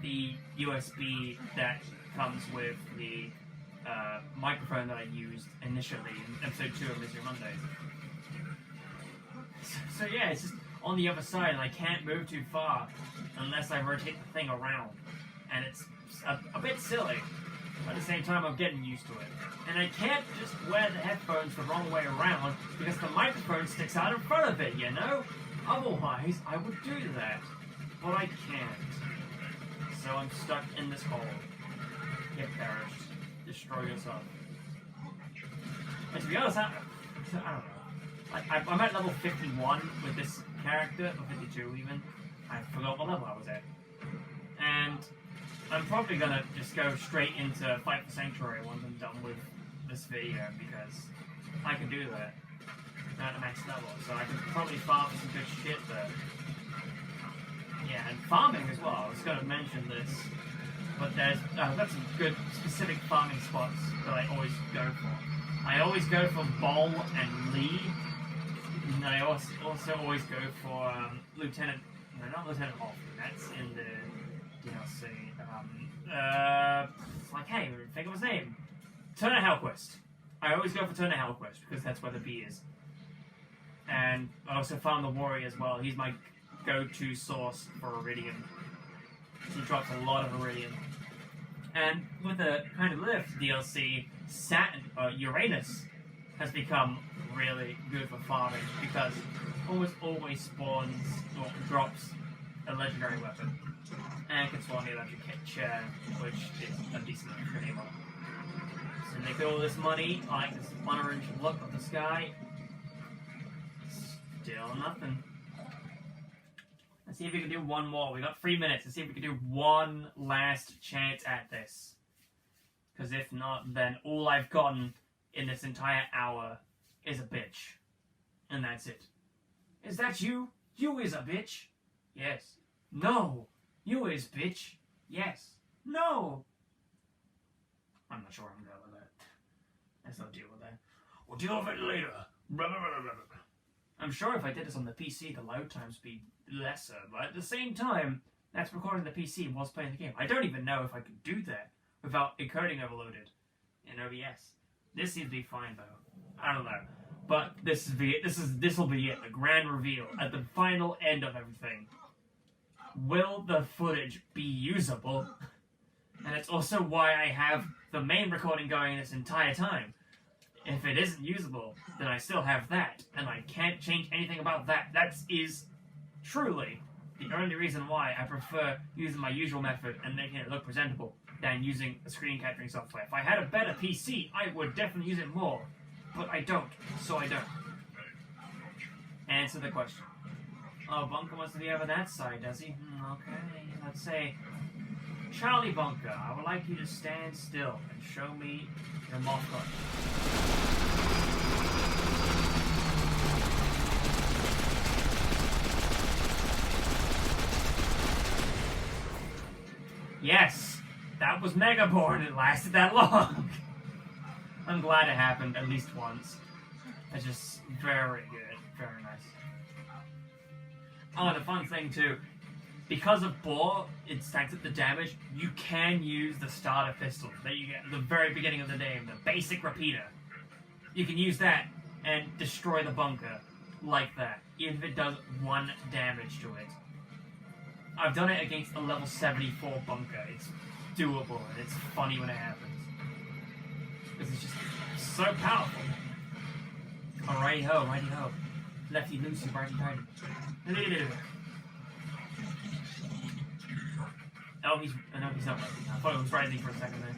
the USB that comes with the microphone that I used initially in episode 2 of Mystery Mondays. So yeah, it's just on the other side and I can't move too far unless I rotate the thing around. And it's a bit silly, but at the same time I'm getting used to it. And I can't just wear the headphones the wrong way around because the microphone sticks out in front of it, you know? Otherwise, I would do that. But I can't. So I'm stuck in this hole. Get perished. Destroy yourself. And to be honest, I don't know. I'm at level 51 with this character, or 52 even. I forgot what level I was at. And I'm probably gonna just go straight into Fight for Sanctuary once I'm done with this video, because I can do that at the max level, so I can probably farm some good shit there. Yeah, and farming as well, I was gonna mention this, but I've got some good specific farming spots that I always go for. I always go for Bol and Lee, and I also always go for Lieutenant, no, not Lieutenant Hoffman, that's in the DLC. I can't even think of his name. Turner Hellquist. I always go for Turner Hellquist because that's where the bee is. And I also found the Warrior as well. He's my go-to source for Iridium. He drops a lot of Iridium. And with the Kind of Lift DLC, Uranus has become really good for farming because almost always spawns or drops a legendary weapon. And can spawn the electric chair, which is a decent ammo. So make all this money, I like this orange look of the sky. Still nothing. Let's see if we can do one more. We got 3 minutes. Let's see if we can do one last chance at this. Because if not, then all I've gotten in this entire hour is a bitch. And that's it. Is that you? You is a bitch? Yes. No. You is, bitch. Yes. No. I'm not sure I'm going with that. Let's not deal with that. We'll deal with it later. Blah, blah, blah, blah, blah. I'm sure if I did this on the PC, the load times would be lesser, but at the same time, that's recording the PC whilst playing the game. I don't even know if I could do that without encoding overloaded in OBS. This seems to be fine though. I don't know. But this will be it, the grand reveal at the final end of everything. Will the footage be usable? And it's also why I have the main recording going this entire time. If it isn't usable, then I still have that, and I can't change anything about that. That is truly the only reason why I prefer using my usual method and making it look presentable than using a screen capturing software. If I had a better PC, I would definitely use it more, but I don't, so I don't. Answer the question. Oh, Bunker wants to be over that side, does he? Okay, let's say, Charlie Bunker, I would like you to stand still and show me your moth gun. Yes, that was Megaborn. It lasted that long. I'm glad it happened at least once. It's just very good, very nice. Oh, and the fun thing too, because of Boar, it stacks up the damage, you can use the starter pistol that you get at the very beginning of the game, the basic repeater. You can use that and destroy the bunker like that, even if it does 1 damage to it. I've done it against a level 74 bunker. It's doable and it's funny when it happens. Because it's just so powerful. Alrighty ho, righty ho. Lefty loosey, righty tighty. Oh, he's not rising. I thought it was rising for a second there.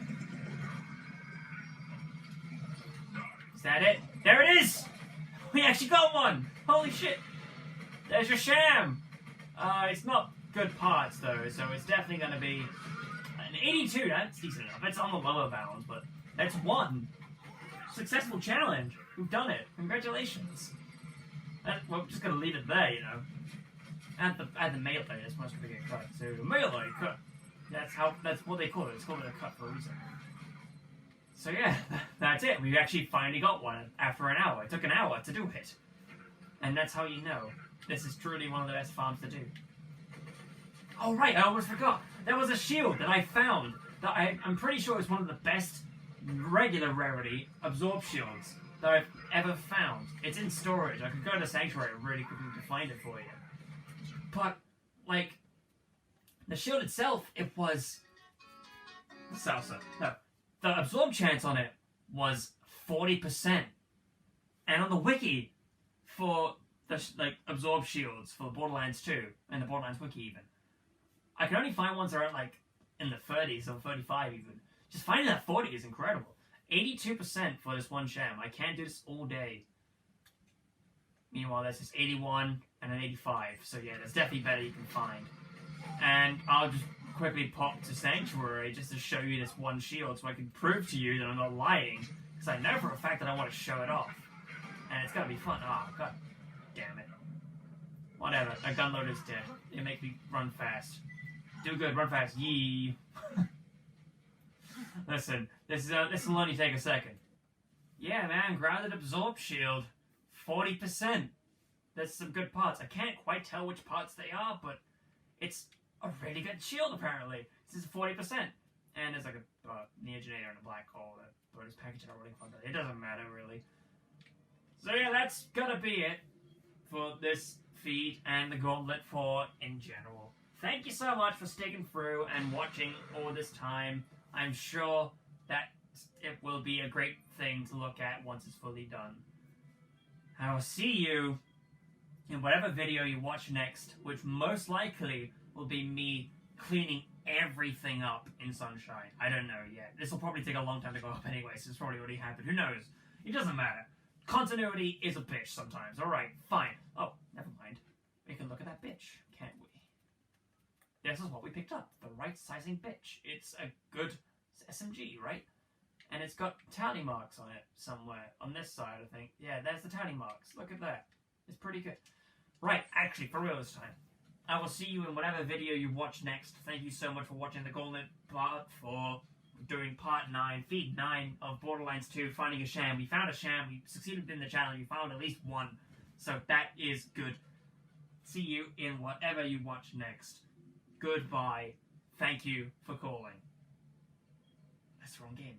Is that it? There it is! We actually got one! Holy shit! There's your Sham! It's not good parts though, so it's definitely going to be an 82. That's decent enough. It's on the lower bound, but that's one successful challenge. We've done it. Congratulations. We're just going to leave it there, you know. Add the melee. That's much going to get cut. So melee cut. That's what they call it. It's called a cut for a reason. So yeah, that's it. We actually finally got one after an hour. It took an hour to do it. And that's how you know this is truly one of the best farms to do. Oh right, I almost forgot. There was a shield that I found that I'm pretty sure is one of the best regular rarity absorb shields that I've ever found. It's in storage. I could go to Sanctuary really quickly to find it for you. But, like, the shield itself, it was... Salsa. No. The absorb chance on it was 40%. And on the wiki for the absorb shields for Borderlands 2 and the Borderlands wiki even, I can only find ones that are like in the 30s or 35 even. Just finding that 40 is incredible. 82% for this one sham. I can't do this all day. Meanwhile, there's this 81 and an 85. So yeah, there's definitely better you can find. And I'll just quickly pop to Sanctuary just to show you this one shield so I can prove to you that I'm not lying. Because I know for a fact that I want to show it off. And it's gotta be fun. Oh, god damn it. Whatever, a gun loader's dead. It makes me run fast. Do good, run fast. Yee. Listen, this will only take a second. Yeah, man, grounded absorb shield. 40%. There's some good parts. I can't quite tell which parts they are, but it's a really good shield, apparently. This is 40%. And there's like a neogenator and a black hole that brought his package out really fun. It doesn't matter, really. So yeah, that's gonna be it for this feed and the Gauntlet 4 in general. Thank you so much for sticking through and watching all this time. I'm sure that it will be a great thing to look at once it's fully done. I will see you in whatever video you watch next, which most likely will be me cleaning everything up in Sunshine. I don't know yet. This will probably take a long time to go up anyway, so it's probably already happened. Who knows? It doesn't matter. Continuity is a bitch sometimes. Alright, fine. Oh, never mind. We can look at that bitch, can't we? This is what we picked up. The right sizing bitch. It's a good SMG, right? And it's got tally marks on it somewhere. On this side, I think. Yeah, there's the tally marks. Look at that. It's pretty good. Right, actually, for real this time. I will see you in whatever video you watch next. Thank you so much for watching the Gauntlet Part 4. Doing Part 9, Feed 9 of Borderlands 2, finding a sham. We found a sham. We succeeded in the challenge. We found at least one. So that is good. See you in whatever you watch next. Goodbye. Thank you for calling. That's the wrong game.